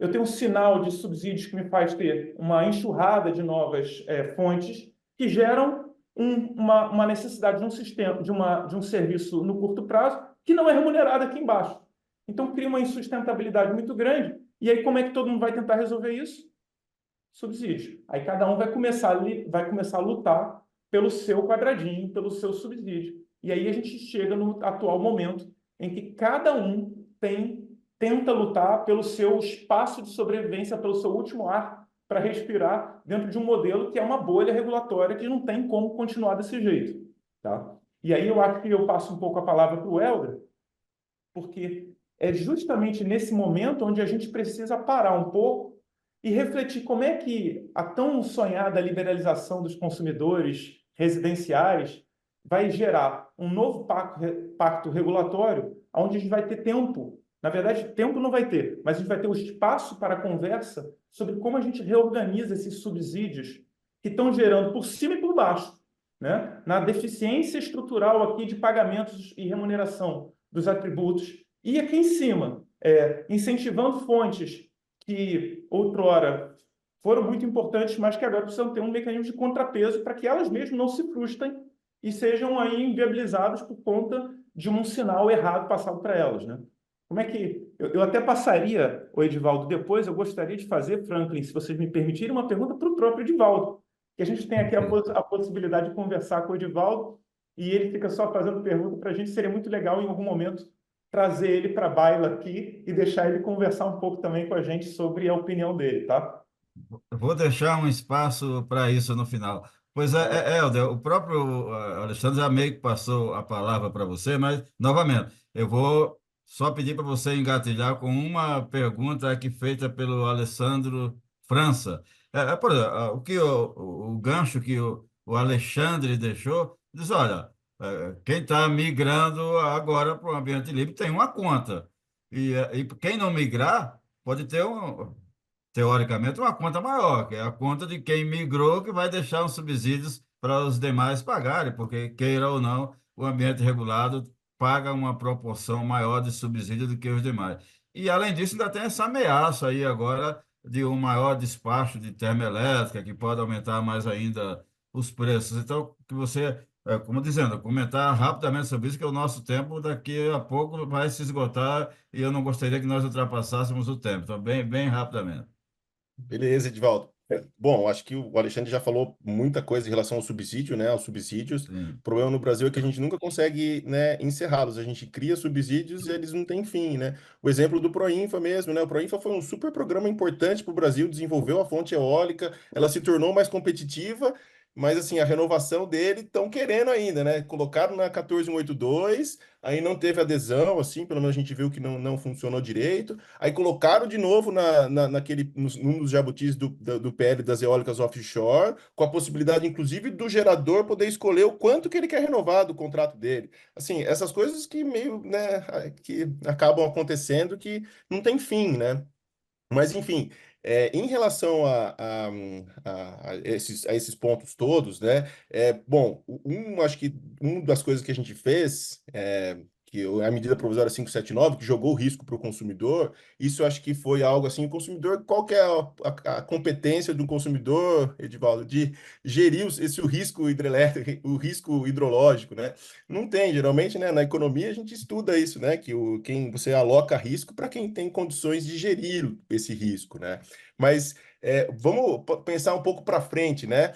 eu tenho um sinal de subsídios que me faz ter uma enxurrada de novas fontes que geram uma necessidade de um sistema, de um serviço no curto prazo que não é remunerado aqui embaixo. Então cria uma insustentabilidade muito grande. E aí como é que todo mundo vai tentar resolver isso? Subsídio. Aí cada um vai começar a lutar pelo seu quadradinho, pelo seu subsídio. E aí a gente chega no atual momento em que cada um tem tenta lutar pelo seu espaço de sobrevivência, pelo seu último ar para respirar dentro de um modelo que é uma bolha regulatória que não tem como continuar desse jeito, tá? E aí eu acho que eu passo um pouco a palavra para o Helder, porque é justamente nesse momento onde a gente precisa parar um pouco e refletir como é que a tão sonhada liberalização dos consumidores residenciais vai gerar um novo pacto regulatório, onde a gente vai ter tempo. Na verdade, tempo não vai ter, mas a gente vai ter o espaço para a conversa sobre como a gente reorganiza esses subsídios que estão gerando por cima e por baixo, né? Na deficiência estrutural aqui de pagamentos e remuneração dos atributos, e aqui em cima, incentivando fontes que outrora foram muito importantes, mas que agora precisam ter um mecanismo de contrapeso para que elas mesmas não se frustrem e sejam aí inviabilizadas por conta de um sinal errado passado para elas, né? Como é que... Eu até passaria, o Edivaldo, depois eu gostaria de fazer, Franklin, se vocês me permitirem, uma pergunta para o próprio Edivaldo, que a gente tem aqui a possibilidade de conversar com o Edivaldo e ele fica só fazendo pergunta para a gente. Seria muito legal, em algum momento, trazer ele para a baila aqui e deixar ele conversar um pouco também com a gente sobre a opinião dele, tá? Eu vou deixar um espaço para isso no final. Pois Helder, o próprio Alexandre já meio que passou a palavra para você, mas, novamente, eu vou só pedir para você engatilhar com uma pergunta aqui feita pelo Alessandro França. Por exemplo, o gancho que o Alexandre deixou, diz, olha, quem está migrando agora para o ambiente livre tem uma conta. E quem não migrar pode ter teoricamente, uma conta maior, que é a conta de quem migrou, que vai deixar os subsídios para os demais pagarem, porque, queira ou não, o ambiente regulado paga uma proporção maior de subsídio do que os demais. E, além disso, ainda tem essa ameaça aí agora de um maior despacho de termoelétrica, que pode aumentar mais ainda os preços. Então, que você, como dizendo, comentar rapidamente sobre isso, que o nosso tempo daqui a pouco vai se esgotar e eu não gostaria que nós ultrapassássemos o tempo. Então, bem, bem rapidamente. Beleza, Edivaldo. Bom, acho que o Alexandre já falou muita coisa em relação ao subsídio, né, aos subsídios. O Sim. problema no Brasil é que a gente nunca consegue, né, encerrá-los. A gente cria subsídios e eles não têm fim, né? O exemplo do Proinfa mesmo, né? O Proinfa foi um super programa importante para o Brasil, desenvolveu a fonte eólica, ela se tornou mais competitiva, mas assim, a renovação dele estão querendo ainda, né? Colocaram na 14182, aí não teve adesão, assim, pelo menos a gente viu que não funcionou direito. Aí colocaram de novo num dos jabutis do PL das eólicas offshore, com a possibilidade, inclusive, do gerador poder escolher o quanto que ele quer renovar do contrato dele. Assim, essas coisas que meio, né, que acabam acontecendo que não tem fim, né? Mas, enfim, em relação a esses pontos todos, né? Bom, acho que uma das coisas que a gente fez, a medida provisória 579, que jogou o risco para o consumidor, isso eu acho que foi algo assim, o consumidor, qual que é a competência do consumidor, Edivaldo, de gerir o risco hidrelétrico, o risco hidrológico, né? Não tem, geralmente, né, na economia a gente estuda isso, né, que quem você aloca risco para quem tem condições de gerir esse risco, né? Mas vamos pensar um pouco para frente, né?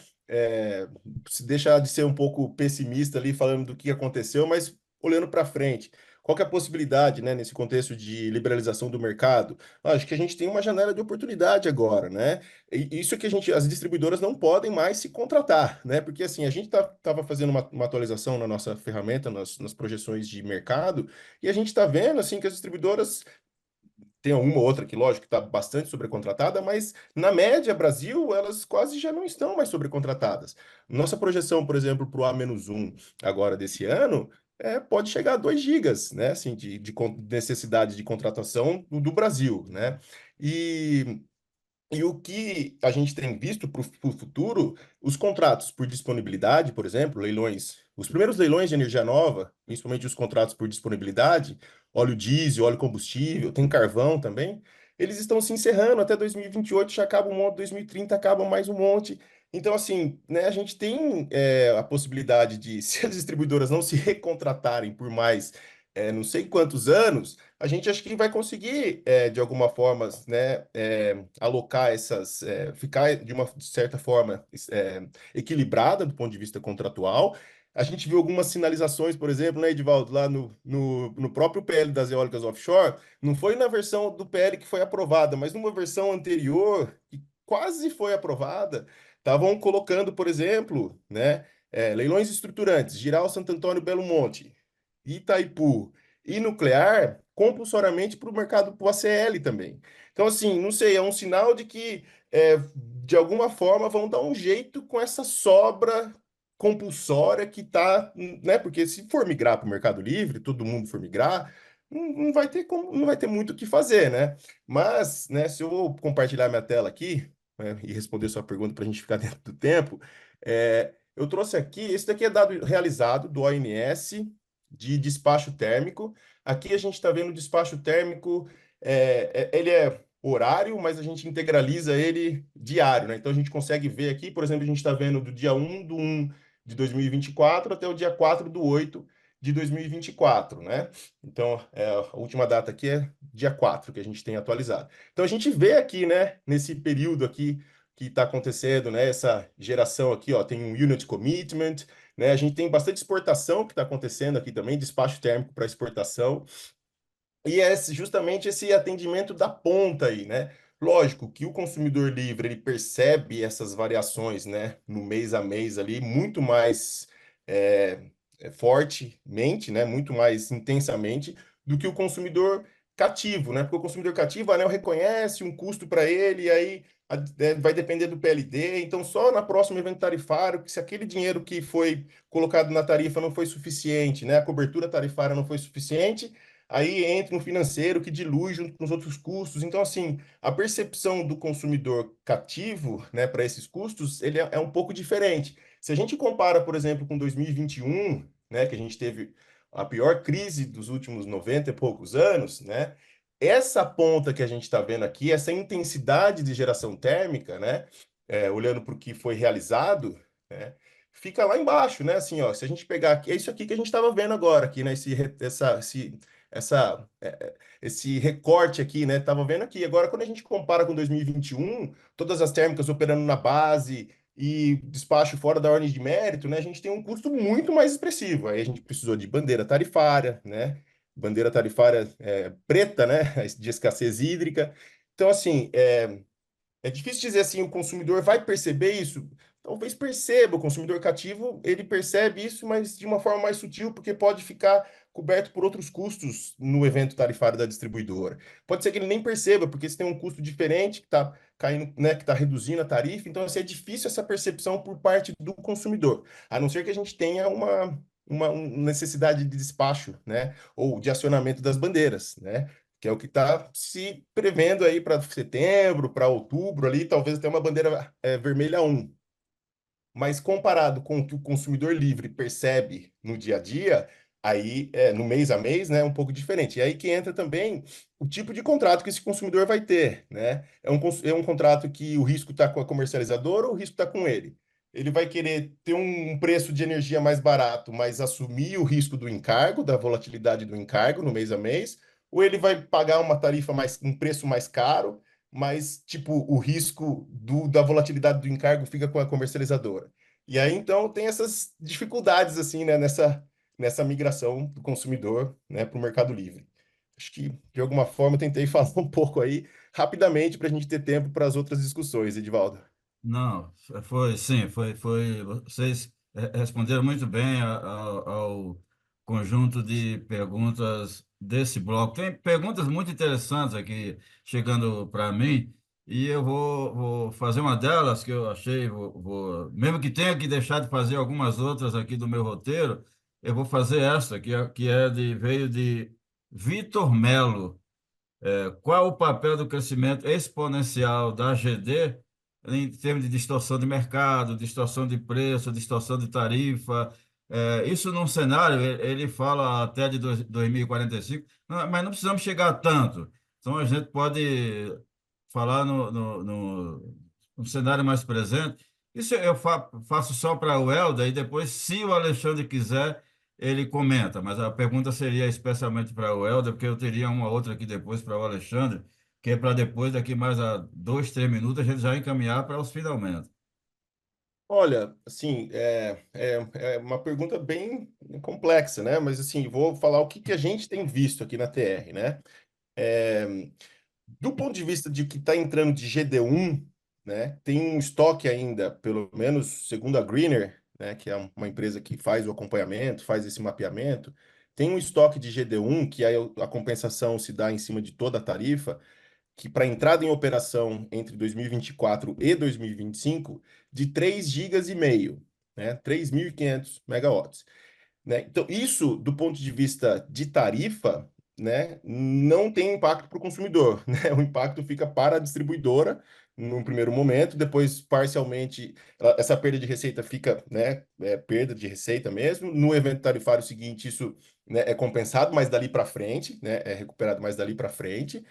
Se deixar de ser um pouco pessimista ali falando do que aconteceu, mas olhando para frente. Qual que é a possibilidade, né, nesse contexto de liberalização do mercado? Acho que a gente tem uma janela de oportunidade agora, né? E isso é que as distribuidoras não podem mais se contratar, né? Porque assim, a gente estava fazendo uma atualização na nossa ferramenta, nas projeções de mercado, e a gente está vendo assim que as distribuidoras tem uma ou outra que, lógico, está bastante sobrecontratada, mas na média, Brasil, elas quase já não estão mais sobrecontratadas. Nossa projeção, por exemplo, para o A-1 agora desse ano, pode chegar a 2 gigas, né? Assim, necessidade de contratação do Brasil, né? E o que a gente tem visto para o futuro, os contratos por disponibilidade, por exemplo, leilões, os primeiros leilões de energia nova, principalmente os contratos por disponibilidade, óleo diesel, óleo combustível, tem carvão também, eles estão se encerrando até 2028, já acaba um monte, 2030 acaba mais um monte. Então, assim, né, a gente tem a possibilidade de, se as distribuidoras não se recontratarem por mais não sei quantos anos, a gente acho que vai conseguir, de alguma forma, né, alocar ficar de uma certa forma equilibrada do ponto de vista contratual, A gente viu algumas sinalizações, por exemplo, né, Edivaldo, lá no próprio PL das eólicas offshore, não foi na versão do PL que foi aprovada, mas numa versão anterior, que quase foi aprovada, estavam colocando, por exemplo, né, leilões estruturantes, Giral, Santo Antônio, Belo Monte, Itaipu e nuclear, compulsoriamente para o mercado, para o ACL também. Então, assim, não sei, é um sinal de que, de alguma forma, vão dar um jeito com essa sobra compulsória que tá, né? Porque se for migrar para o Mercado Livre, todo mundo for migrar, não vai ter como, não vai ter muito o que fazer, né? Mas, né, se eu vou compartilhar minha tela aqui, né, e responder sua pergunta para a gente ficar dentro do tempo, eu trouxe aqui, esse daqui é dado realizado do ONS de despacho térmico. Aqui a gente está vendo o despacho térmico, ele é horário, mas a gente integraliza ele diário, né? Então a gente consegue ver aqui, por exemplo, a gente está vendo do dia 1 de 2024 até o dia 4 do 8 de 2024, né? Então, a última data aqui é dia 4 que a gente tem atualizado. Então, a gente vê aqui, né, nesse período aqui que está acontecendo, né, essa geração aqui, ó, tem um unit commitment, né? A gente tem bastante exportação que está acontecendo aqui também, despacho térmico para exportação. E é justamente esse atendimento da ponta aí, né? Lógico que o consumidor livre ele percebe essas variações, né, no mês a mês ali, muito mais é, fortemente, né, muito mais intensamente do que o consumidor cativo, né? Porque o consumidor cativo, a ANEEL reconhece um custo para ele, e aí vai depender do PLD. Então, só na próxima evento tarifário, que se aquele dinheiro que foi colocado na tarifa não foi suficiente, né, a cobertura tarifária não foi suficiente, aí entra um financeiro que dilui junto com os outros custos. Então, assim, a percepção do consumidor cativo, né, para esses custos, ele é um pouco diferente. Se a gente compara, por exemplo, com 2021, né, que a gente teve a pior crise dos últimos 90 e poucos anos, né, essa ponta que a gente está vendo aqui, essa intensidade de geração térmica, né, olhando para o que foi realizado, né, fica lá embaixo, né, assim, ó, se a gente pegar aqui, é isso aqui que a gente estava vendo agora, aqui, né, essa, esse recorte aqui, né? Tava vendo aqui. Agora, quando a gente compara com 2021, todas as térmicas operando na base e despacho fora da ordem de mérito, né? A gente tem um custo muito mais expressivo. Aí a gente precisou de bandeira tarifária, né? Bandeira tarifária preta, né? De escassez hídrica. Então, assim, é difícil dizer assim, o consumidor vai perceber isso? Talvez perceba, o consumidor cativo, ele percebe isso, mas de uma forma mais sutil, porque pode ficar coberto por outros custos no evento tarifário da distribuidora. Pode ser que ele nem perceba, porque você tem um custo diferente que está caindo, né, que está reduzindo a tarifa, então assim, é difícil essa percepção por parte do consumidor, a não ser que a gente tenha uma necessidade de despacho, né, ou de acionamento das bandeiras, né? Que é o que está se prevendo aí para setembro, para outubro ali, talvez até uma bandeira vermelha 1. Mas comparado com o que o consumidor livre percebe no dia a dia, aí no mês a mês, né, é um pouco diferente. E aí que entra também o tipo de contrato que esse consumidor vai ter, né? É um contrato que o risco está com a comercializadora ou o risco está com ele? Ele vai querer ter um preço de energia mais barato, mas assumir o risco do encargo, da volatilidade do encargo no mês a mês, ou ele vai pagar uma tarifa um preço mais caro, mas, tipo, o risco da volatilidade do encargo fica com a comercializadora. E aí, então, tem essas dificuldades, assim, né, nessa migração do consumidor, né, para o Mercado Livre. Acho que, de alguma forma, eu tentei falar um pouco aí, rapidamente, para a gente ter tempo para as outras discussões, Edivaldo. Não, sim, vocês responderam muito bem ao conjunto de perguntas desse bloco. Tem perguntas muito interessantes aqui chegando para mim, e eu vou fazer uma delas que eu achei, mesmo que tenha que deixar de fazer algumas outras aqui do meu roteiro, eu vou fazer essa, veio de Vitor Melo. Qual o papel do crescimento exponencial da AGD em termos de distorção de mercado, distorção de preço, distorção de tarifa? Isso num cenário, ele fala até de 2045, mas não precisamos chegar a tanto. Então, a gente pode falar no cenário mais presente. Isso eu faço só para o Helder, e depois, se o Alexandre quiser, ele comenta, mas a pergunta seria especialmente para o Helder, porque eu teria uma outra aqui depois para o Alexandre, que é para depois, daqui mais a 2, 3 minutos, a gente já encaminhar para os finalmente. Olha, assim, é uma pergunta bem complexa, né? Mas, assim, vou falar o que que a gente tem visto aqui na TR, né? É, do ponto de vista de que está entrando de GD1, né? Tem um estoque ainda, pelo menos segundo a Greener, né? Que é uma empresa que faz o acompanhamento, faz esse mapeamento, tem um estoque de GD1, que aí a compensação se dá em cima de toda a tarifa, que para entrada em operação entre 2024 e 2025, de 3,5 GB, né? 3.500 megawatts, né? Então, isso, do ponto de vista de tarifa, né, não tem impacto para o consumidor, né? O impacto fica para a distribuidora no primeiro momento, depois, parcialmente, essa perda de receita fica, né, perda de receita mesmo. No evento tarifário seguinte, isso, né, é compensado, mas dali para frente, né, é recuperado mais dali para frente.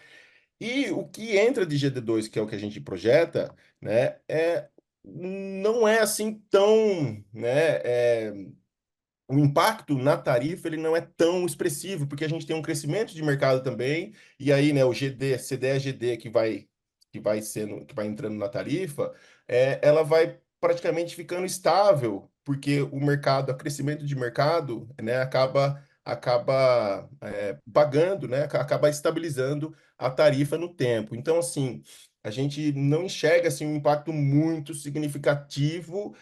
E o que entra de GD2, que é o que a gente projeta, né, não é assim tão, né, o impacto na tarifa ele não é tão expressivo, porque a gente tem um crescimento de mercado também, e aí, né, o GD, CDE-GD que vai entrando na tarifa, ela vai praticamente ficando estável, porque o mercado, o crescimento de mercado, né, acaba pagando, né, acaba estabilizando a tarifa no tempo. Então, assim, a gente não enxerga assim, um impacto muito significativo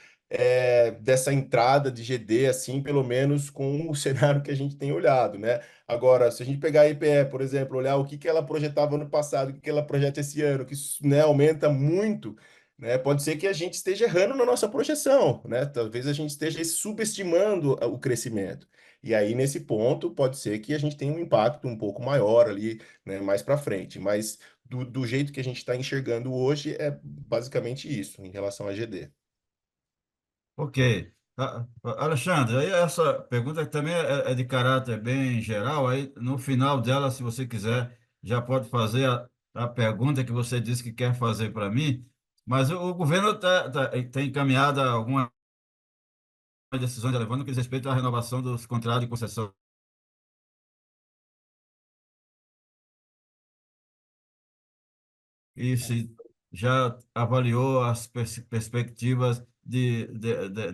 dessa entrada de GD, assim, pelo menos com o cenário que a gente tem olhado, né? Agora, se a gente pegar a EPE, por exemplo, olhar o que que ela projetava ano passado, o que que ela projeta esse ano, que isso, né, aumenta muito, né? Pode ser que a gente esteja errando na nossa projeção, né? Talvez a gente esteja subestimando o crescimento. E aí, nesse ponto, pode ser que a gente tenha um impacto um pouco maior ali, né, mais para frente. Mas do jeito que a gente está enxergando hoje, é basicamente isso em relação a GD. Ok. Alexandre, aí essa pergunta também é de caráter bem geral. Aí no final dela, se você quiser, já pode fazer a pergunta que você disse que quer fazer para mim. Mas o governo tem encaminhado algumas decisões levando que diz respeito à renovação dos contratos de concessão. E se já avaliou as perspectivas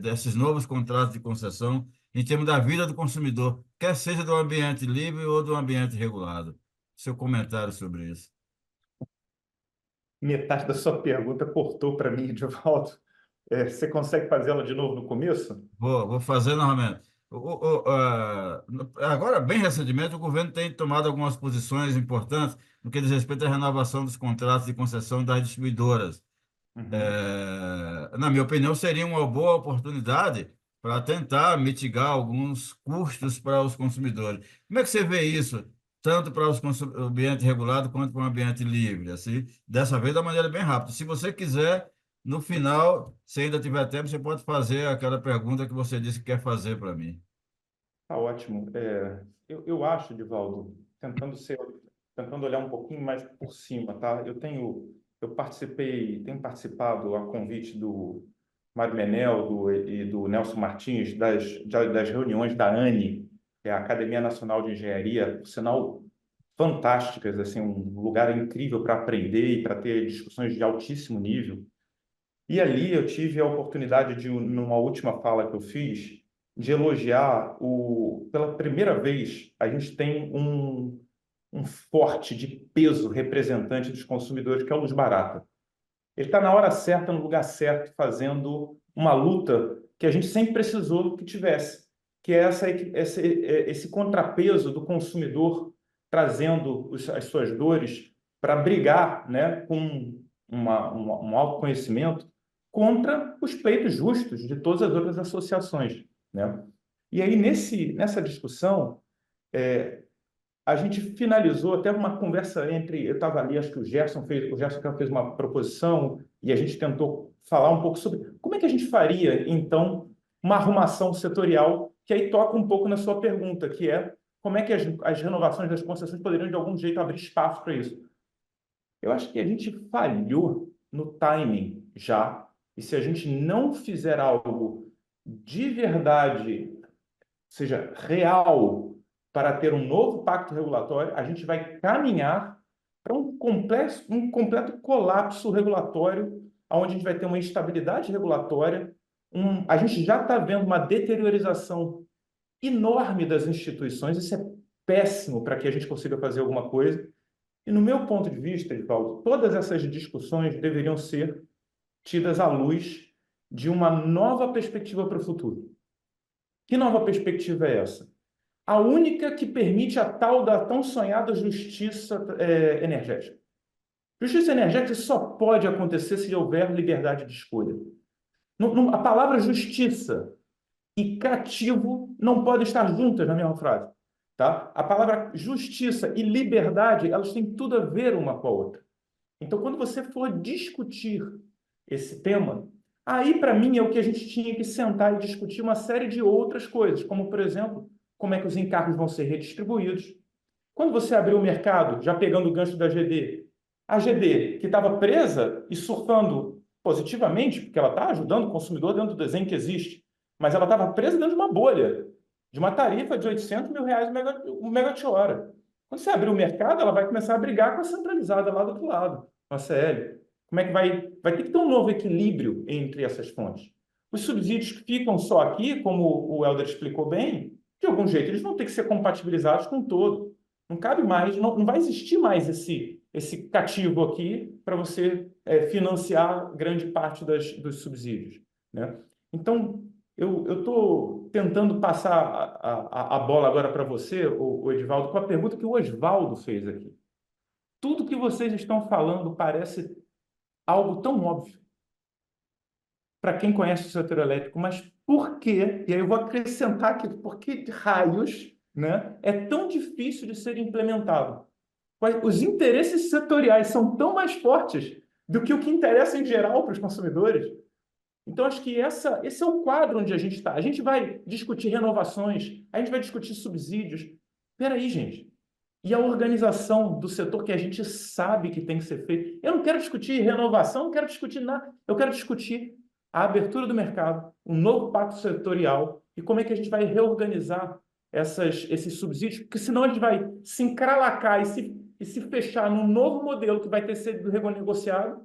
desses novos contratos de concessão em termos da vida do consumidor, quer seja do ambiente livre ou do ambiente regulado. Seu comentário sobre isso. Metade da sua pergunta cortou para mim, Edivaldo. Você consegue fazê-la de novo no começo? Vou fazer novamente. Agora, bem recentemente, o governo tem tomado algumas posições importantes no que diz respeito à renovação dos contratos de concessão das distribuidoras. Uhum. Na minha opinião, seria uma boa oportunidade para tentar mitigar alguns custos para os consumidores. Como é que você vê isso, tanto para o ambiente regulado quanto para o ambiente livre? Assim, dessa vez, da maneira bem rápida. Se você quiser, no final, se ainda tiver tempo, você pode fazer aquela pergunta que você disse que quer fazer para mim. Tá ótimo. Eu acho, Edivaldo, tentando olhar um pouquinho mais por cima, tá? Tenho participado a convite do Mário Menel e do Nelson Martins das reuniões da ANE, que é a Academia Nacional de Engenharia, por sinal fantásticas, assim, um lugar incrível para aprender e para ter discussões de altíssimo nível. E ali eu tive a oportunidade de, numa última fala que eu fiz, de elogiar pela primeira vez, a gente tem um forte de peso representante dos consumidores, que é o Luz Barata. Ele está na hora certa, no lugar certo, fazendo uma luta que a gente sempre precisou que tivesse, que é esse contrapeso do consumidor trazendo as suas dores para brigar, né, com um autoconhecimento contra os pleitos justos de todas as outras associações, né? E aí, nessa discussão, a gente finalizou até uma conversa eu estava ali, acho que o Gerson fez uma proposição e a gente tentou falar um pouco sobre como é que a gente faria, então, uma arrumação setorial, que aí toca um pouco na sua pergunta, que é como é que as renovações das concessões poderiam, de algum jeito, abrir espaço para isso. Eu acho que a gente falhou no timing já, e se a gente não fizer algo de verdade, seja real, para ter um novo pacto regulatório, a gente vai caminhar para um completo colapso regulatório, onde a gente vai ter uma instabilidade regulatória a gente já está vendo uma deteriorização enorme das instituições, isso é péssimo para que a gente consiga fazer alguma coisa. E, no meu ponto de vista, Edivaldo, todas essas discussões deveriam ser tidas à luz de uma nova perspectiva para o futuro. Que nova perspectiva é essa? A única que permite a tal da tão sonhada justiça energética. Justiça energética só pode acontecer se houver liberdade de escolha. A palavra justiça e cativo não podem estar juntas na mesma frase. Tá? A palavra justiça e liberdade, elas têm tudo a ver uma com a outra. Então, quando você for discutir esse tema, aí, para mim, é o que a gente tinha que sentar e discutir uma série de outras coisas, como, por exemplo, como é que os encargos vão ser redistribuídos. Quando você abrir o mercado, já pegando o gancho da GD, a GD, que estava presa e surfando positivamente, porque ela está ajudando o consumidor dentro do desenho que existe, mas ela estava presa dentro de uma bolha, de uma tarifa de 800 mil reais o megawatt-hora. Quando você abrir o mercado, ela vai começar a brigar com a centralizada lá do outro lado, com a CL. Como é que vai ter que ter um novo equilíbrio entre essas fontes? Os subsídios que ficam só aqui, como o Helder explicou bem, de algum jeito, eles vão ter que ser compatibilizados com o todo. Não cabe mais, não vai existir mais esse cativo aqui para você financiar grande parte dos subsídios, né? Então, eu estou tentando passar a bola agora para você, o Edivaldo, com a pergunta que o Osvaldo fez aqui. Tudo que vocês estão falando parece algo tão óbvio para quem conhece o setor elétrico, mas por quê? E aí eu vou acrescentar aqui, por que raios, né, é tão difícil de ser implementado? Os interesses setoriais são tão mais fortes do que o que interessa em geral para os consumidores. Então, acho que esse é o quadro onde a gente está. A gente vai discutir renovações, a gente vai discutir subsídios. Espera aí, gente. E a organização do setor que a gente sabe que tem que ser feito. Eu não quero discutir renovação, não quero discutir nada. Eu quero discutir a abertura do mercado, um novo pacto setorial e como é que a gente vai reorganizar esses subsídios, porque senão a gente vai se encralacar e se fechar num novo modelo que vai ter sido renegociado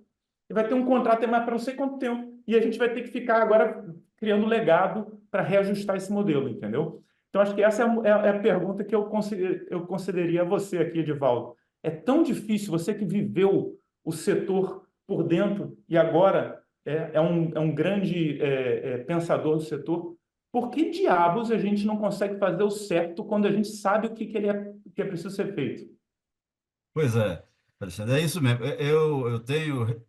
e vai ter um contrato mais para não sei quanto tempo. E a gente vai ter que ficar agora criando legado para reajustar esse modelo, entendeu? Então, acho que essa é a pergunta que eu consideraria a você aqui, Edivaldo. É tão difícil, você que viveu o setor por dentro e agora é um grande pensador do setor, por que diabos a gente não consegue fazer o certo quando a gente sabe o que é preciso ser feito? Pois é, Alexandre, é isso mesmo. Eu tenho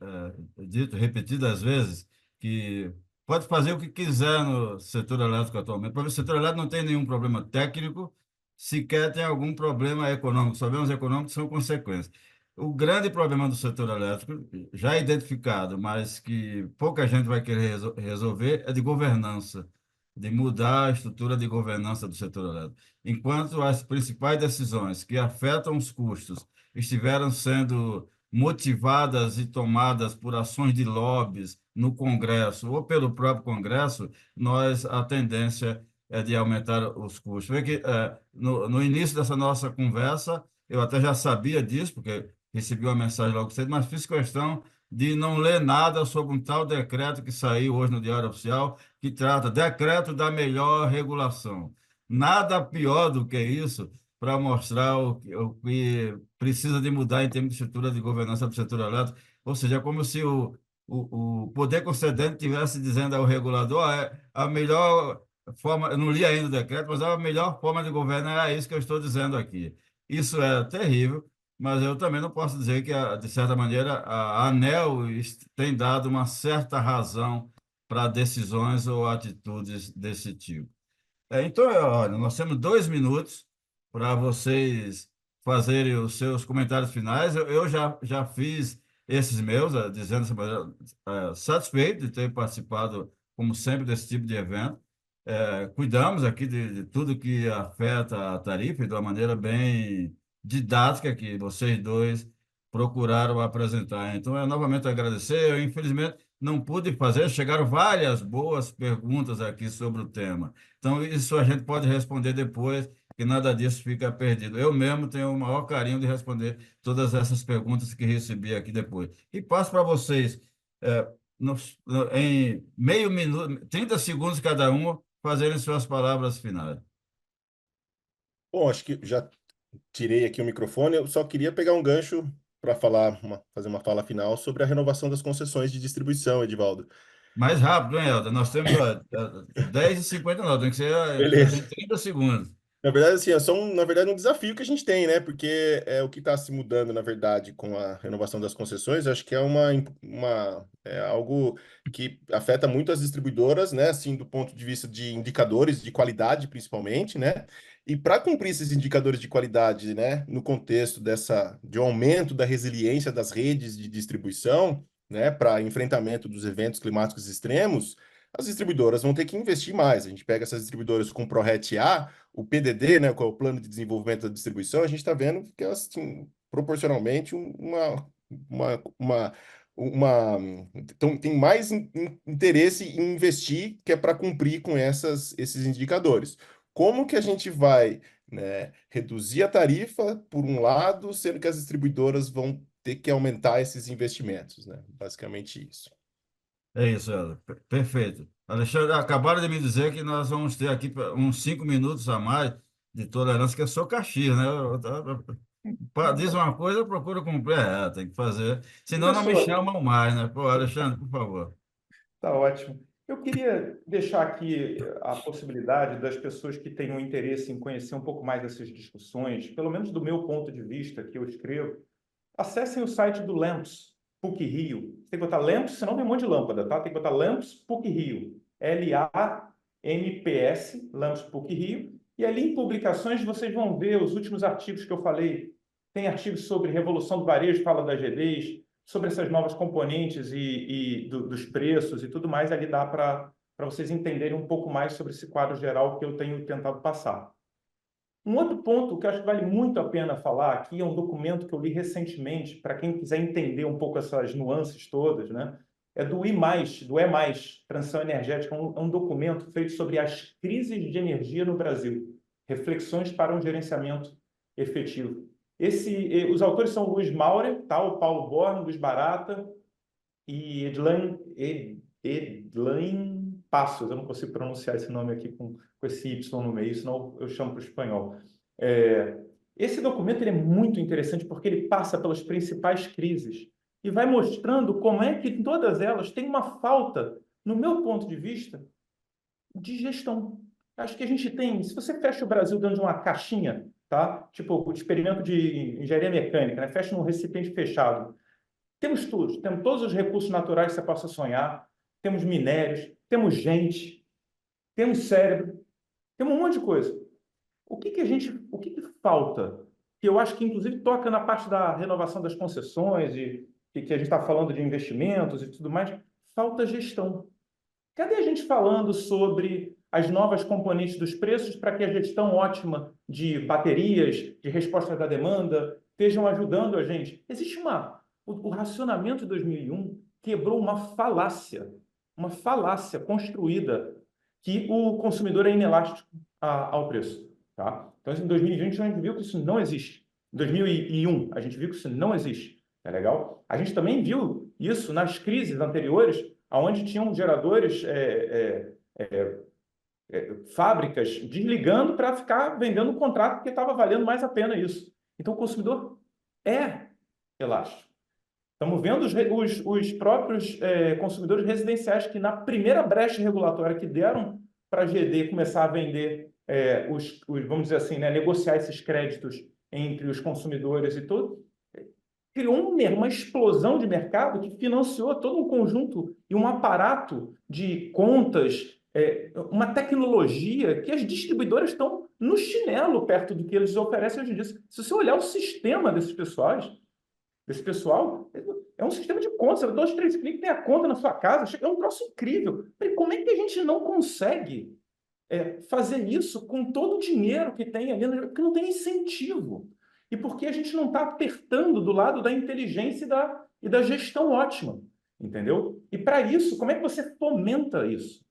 dito repetidas vezes que pode fazer o que quiser no setor elétrico atualmente. O setor elétrico não tem nenhum problema técnico, sequer tem algum problema econômico. Os problemas econômicos são consequências. O grande problema do setor elétrico, já identificado, mas que pouca gente vai querer resolver, é de governança, de mudar a estrutura de governança do setor elétrico. Enquanto as principais decisões que afetam os custos estiveram sendo motivadas e tomadas por ações de lobbies no Congresso ou pelo próprio Congresso, a tendência é de aumentar os custos. Vê que no início dessa nossa conversa, eu até já sabia disso, porque recebi uma mensagem logo cedo, mas fiz questão de não ler nada sobre um tal decreto que saiu hoje no Diário Oficial, que trata decreto da melhor regulação. Nada pior do que isso para mostrar o que precisa de mudar em termos de estrutura de governança do setor elétrico. Ou seja, é como se o poder concedente estivesse dizendo ao regulador, a melhor forma, eu não li ainda o decreto, mas a melhor forma de governar é isso que eu estou dizendo aqui. Isso é terrível, mas eu também não posso dizer que, de certa maneira, a ANEEL tem dado uma certa razão para decisões ou atitudes desse tipo. Então, olha, nós temos 2 minutos para vocês fazerem os seus comentários finais. Eu já fiz esses meus, dizendo dessa maneira, satisfeito de ter participado, como sempre, desse tipo de evento. Cuidamos aqui de tudo que afeta a tarifa e de uma maneira bem didática que vocês dois procuraram apresentar. Então, eu novamente agradecer. Eu, infelizmente, não pude fazer, chegaram várias boas perguntas aqui sobre o tema. Então, isso a gente pode responder depois, que nada disso fica perdido. Eu mesmo tenho o maior carinho de responder todas essas perguntas que recebi aqui depois. E passo para vocês em meio minuto, 30 segundos cada um, fazerem suas palavras finais. Bom, acho que já tirei aqui o microfone. Eu só queria pegar um gancho para fazer uma fala final sobre a renovação das concessões de distribuição, Edivaldo. Mais rápido, hein, Helder? Nós temos 10h59, tem que ser, você tem Beleza. 30 segundos. Na verdade, assim, é só na verdade, um desafio que a gente tem, né? Porque é o que está se mudando, na verdade, com a renovação das concessões, acho que é algo que afeta muito as distribuidoras, né? Assim, do ponto de vista de indicadores de qualidade, principalmente, né? E para cumprir esses indicadores de qualidade, né, no contexto de um aumento da resiliência das redes de distribuição, né, para enfrentamento dos eventos climáticos extremos, as distribuidoras vão ter que investir mais. A gente pega essas distribuidoras com ProRet A, o PDD, né, que é o Plano de Desenvolvimento da Distribuição, a gente está vendo que elas têm proporcionalmente uma então, tem mais interesse em investir que é para cumprir com esses indicadores. Como que a gente vai, né, reduzir a tarifa, por um lado, sendo que as distribuidoras vão ter que aumentar esses investimentos, né? Basicamente isso. É isso, Helder. Perfeito. Alexandre, acabaram de me dizer que nós vamos ter aqui uns 5 minutos a mais de tolerância, que eu sou Caxias, né? Diz uma coisa, eu procuro cumprir. Tem que fazer. Senão não me Professor, chamam mais, né? Pô, Alexandre, por favor. tá ótimo. Eu queria deixar aqui a possibilidade das pessoas que tenham interesse em conhecer um pouco mais dessas discussões, pelo menos do meu ponto de vista, que eu escrevo, acessem o site do LAMPS, PUC Rio. Você tem que botar LAMPS, senão tem um monte de lâmpada, tá? Tem que botar LAMPS PUC Rio. LAMPS, LAMPS PUC Rio. E ali em publicações vocês vão ver os últimos artigos que eu falei. Tem artigos sobre revolução do varejo, fala das GDs, sobre essas novas componentes dos preços e tudo mais. Ali dá para vocês entenderem um pouco mais sobre esse quadro geral que eu tenho tentado passar. Um outro ponto que eu acho que vale muito a pena falar aqui é um documento que eu li recentemente, para quem quiser entender um pouco essas nuances todas, né? É do do E+, Transição Energética, é um documento feito sobre as crises de energia no Brasil, reflexões para um gerenciamento efetivo. Os autores são o Luiz Maurer, tá? O Paulo Born, Luiz Barata e Edlain Passos. Eu não consigo pronunciar esse nome aqui com esse Y no meio, senão eu chamo para o espanhol. Esse documento ele é muito interessante porque ele passa pelas principais crises e vai mostrando como é que todas elas têm uma falta, no meu ponto de vista, de gestão. Acho que a gente tem, se você fecha o Brasil dentro de uma caixinha, tá? Tipo o experimento de engenharia mecânica, né? Fecha num recipiente fechado. Temos tudo, temos todos os recursos naturais que você possa sonhar, temos minérios, temos gente, temos cérebro, temos um monte de coisa. O que que falta? Que eu acho que, inclusive, toca na parte da renovação das concessões e que a gente está falando de investimentos e tudo mais. Falta gestão. Cadê a gente falando sobre as novas componentes dos preços para que a gestão ótima de baterias, de resposta da demanda, estejam ajudando a gente? Existe o racionamento de 2001 quebrou uma falácia construída que o consumidor é inelástico ao preço. Tá? Então, em 2020, a gente viu que isso não existe. Em 2001, a gente viu que isso não existe. É legal? A gente também viu isso nas crises anteriores, onde tinham geradores, fábricas desligando para ficar vendendo um contrato porque estava valendo mais a pena isso. Então, o consumidor é elástico. Estamos vendo os próprios consumidores residenciais que, na primeira brecha regulatória que deram para a GD começar a vender, vamos dizer assim, né, negociar esses créditos entre os consumidores e tudo, criou uma explosão de mercado que financiou todo um conjunto e um aparato de contas, uma tecnologia que as distribuidoras estão no chinelo perto do que eles oferecem hoje em dia. Se você olhar o sistema desse pessoal, é um sistema de contas. 2, 3 cliques, tem a conta na sua casa. É um troço incrível. Como é que a gente não consegue fazer isso com todo o dinheiro que tem ali? Porque não tem incentivo. E porque a gente não está apertando do lado da inteligência e da gestão ótima. Entendeu? E para isso, como é que você fomenta isso?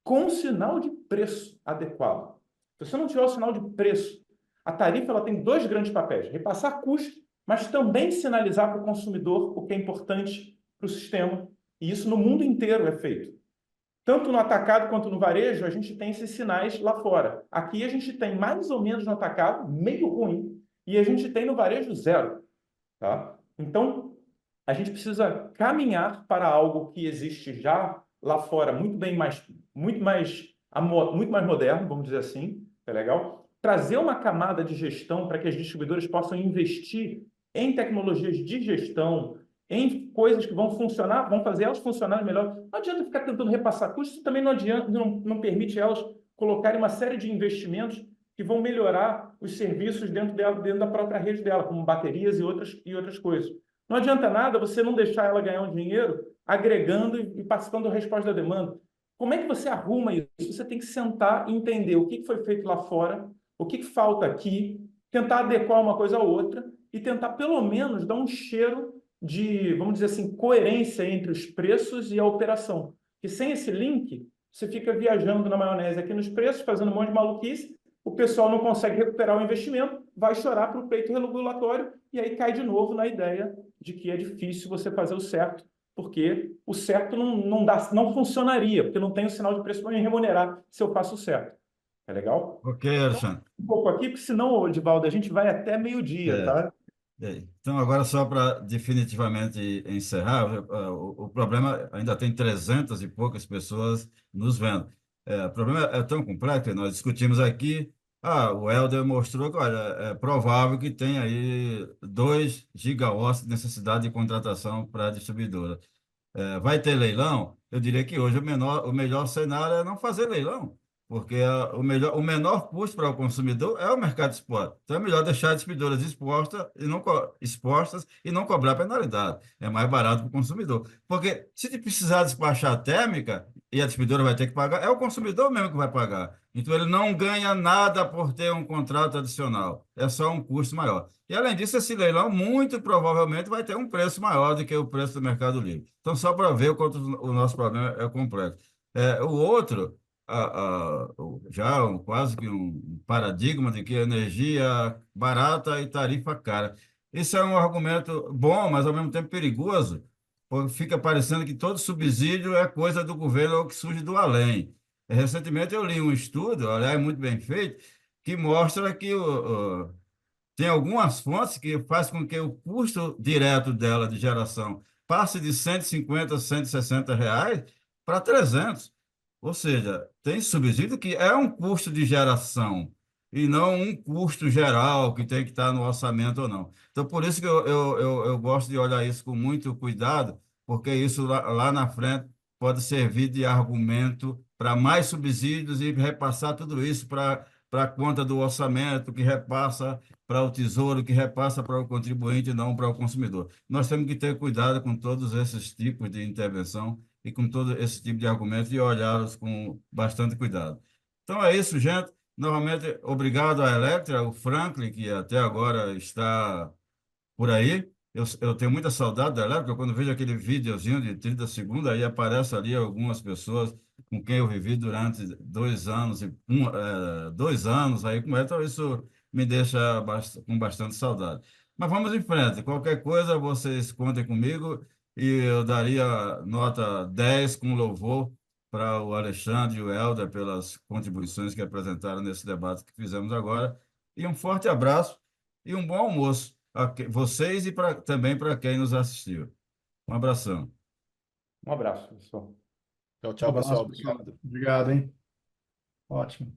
Com um sinal de preço adequado. Se você não tiver o sinal de preço, a tarifa ela tem 2 grandes papéis: repassar custo, mas também sinalizar para o consumidor o que é importante para o sistema E isso no mundo inteiro é feito. Tanto no atacado quanto no varejo, a gente tem esses sinais lá fora. Aqui a gente tem mais ou menos no atacado, meio ruim, e a gente tem no varejo zero. Tá? Então, a gente precisa caminhar para algo que existe já lá fora, muito mais moderno, vamos dizer assim, é legal? Trazer uma camada de gestão para que as distribuidoras possam investir em tecnologias de gestão, em coisas que vão funcionar, vão fazer elas funcionarem melhor. Não adianta ficar tentando repassar custos, também não adianta, não permite elas colocarem uma série de investimentos que vão melhorar os serviços dentro da própria rede dela, como baterias e outras coisas. Não adianta nada você não deixar ela ganhar um dinheiro agregando e participando da resposta da demanda. Como é que você arruma isso? Você tem que sentar e entender o que foi feito lá fora, o que falta aqui, tentar adequar uma coisa à outra e tentar, pelo menos, dar um cheiro de, vamos dizer assim, coerência entre os preços e a operação. E sem esse link, você fica viajando na maionese aqui nos preços, fazendo um monte de maluquice, o pessoal não consegue recuperar o investimento, vai chorar para o pleito regulatório e aí cai de novo na ideia de que é difícil você fazer o certo, porque o certo não funcionaria, porque não tem o sinal de preço para me remunerar se eu faço o certo. É legal? Ok, Alexandre. Um pouco aqui, porque senão, Edivaldo, a gente vai até meio-dia, É. tá? Então, agora só para definitivamente encerrar, o problema ainda tem 300 e poucas pessoas nos vendo. O problema é tão complexo que nós discutimos aqui. O Helder mostrou que, olha, é provável que tenha aí 2 gigawatts de necessidade de contratação para a distribuidora. Vai ter leilão? Eu diria que hoje o melhor cenário é não fazer leilão, porque o menor custo para o consumidor é o mercado de spot. Então é melhor deixar as distribuidoras expostas e não cobrar penalidade. É mais barato para o consumidor. Porque se precisar despachar a térmica e a distribuidora vai ter que pagar, é o consumidor mesmo que vai pagar. Então ele não ganha nada por ter um contrato adicional. É só um custo maior. E, além disso, esse leilão muito provavelmente vai ter um preço maior do que o preço do Mercado Livre. Então, só para ver o quanto o nosso problema é complexo. O outro, quase que um paradigma de que energia barata e tarifa cara. Isso é um argumento bom, mas ao mesmo tempo perigoso, porque fica parecendo que todo subsídio é coisa do governo ou que surge do além. Recentemente eu li um estudo, aliás, muito bem feito, que mostra que tem algumas fontes que faz com que o custo direto dela de geração passe de 150, 160 reais para 300. Ou seja, tem subsídio que é um custo de geração e não um custo geral que tem que estar no orçamento ou não. Então, por isso que eu gosto de olhar isso com muito cuidado, porque isso lá na frente pode servir de argumento para mais subsídios e repassar tudo isso para a conta do orçamento, que repassa para o Tesouro, que repassa para o contribuinte e não para o consumidor. Nós temos que ter cuidado com todos esses tipos de intervenção e com todo esse tipo de argumento e olhá-los com bastante cuidado. Então é isso, gente. Novamente, obrigado à Electra, o Franklin, que até agora está por aí. Eu tenho muita saudade da Electra, quando vejo aquele videozinho de 30 segundos, aí aparece ali algumas pessoas com quem eu vivi durante 2 anos, 2 anos, aí então isso me deixa com bastante saudade. Mas vamos em frente, qualquer coisa vocês contem comigo e eu daria nota 10 com louvor para o Alexandre e o Helder pelas contribuições que apresentaram nesse debate que fizemos agora. E um forte abraço e um bom almoço a vocês e também para quem nos assistiu. Um abração. Um abraço, pessoal. Tchau, Um tchau, abraço, pessoal. pessoal. Obrigado. Obrigado, hein? Ótimo.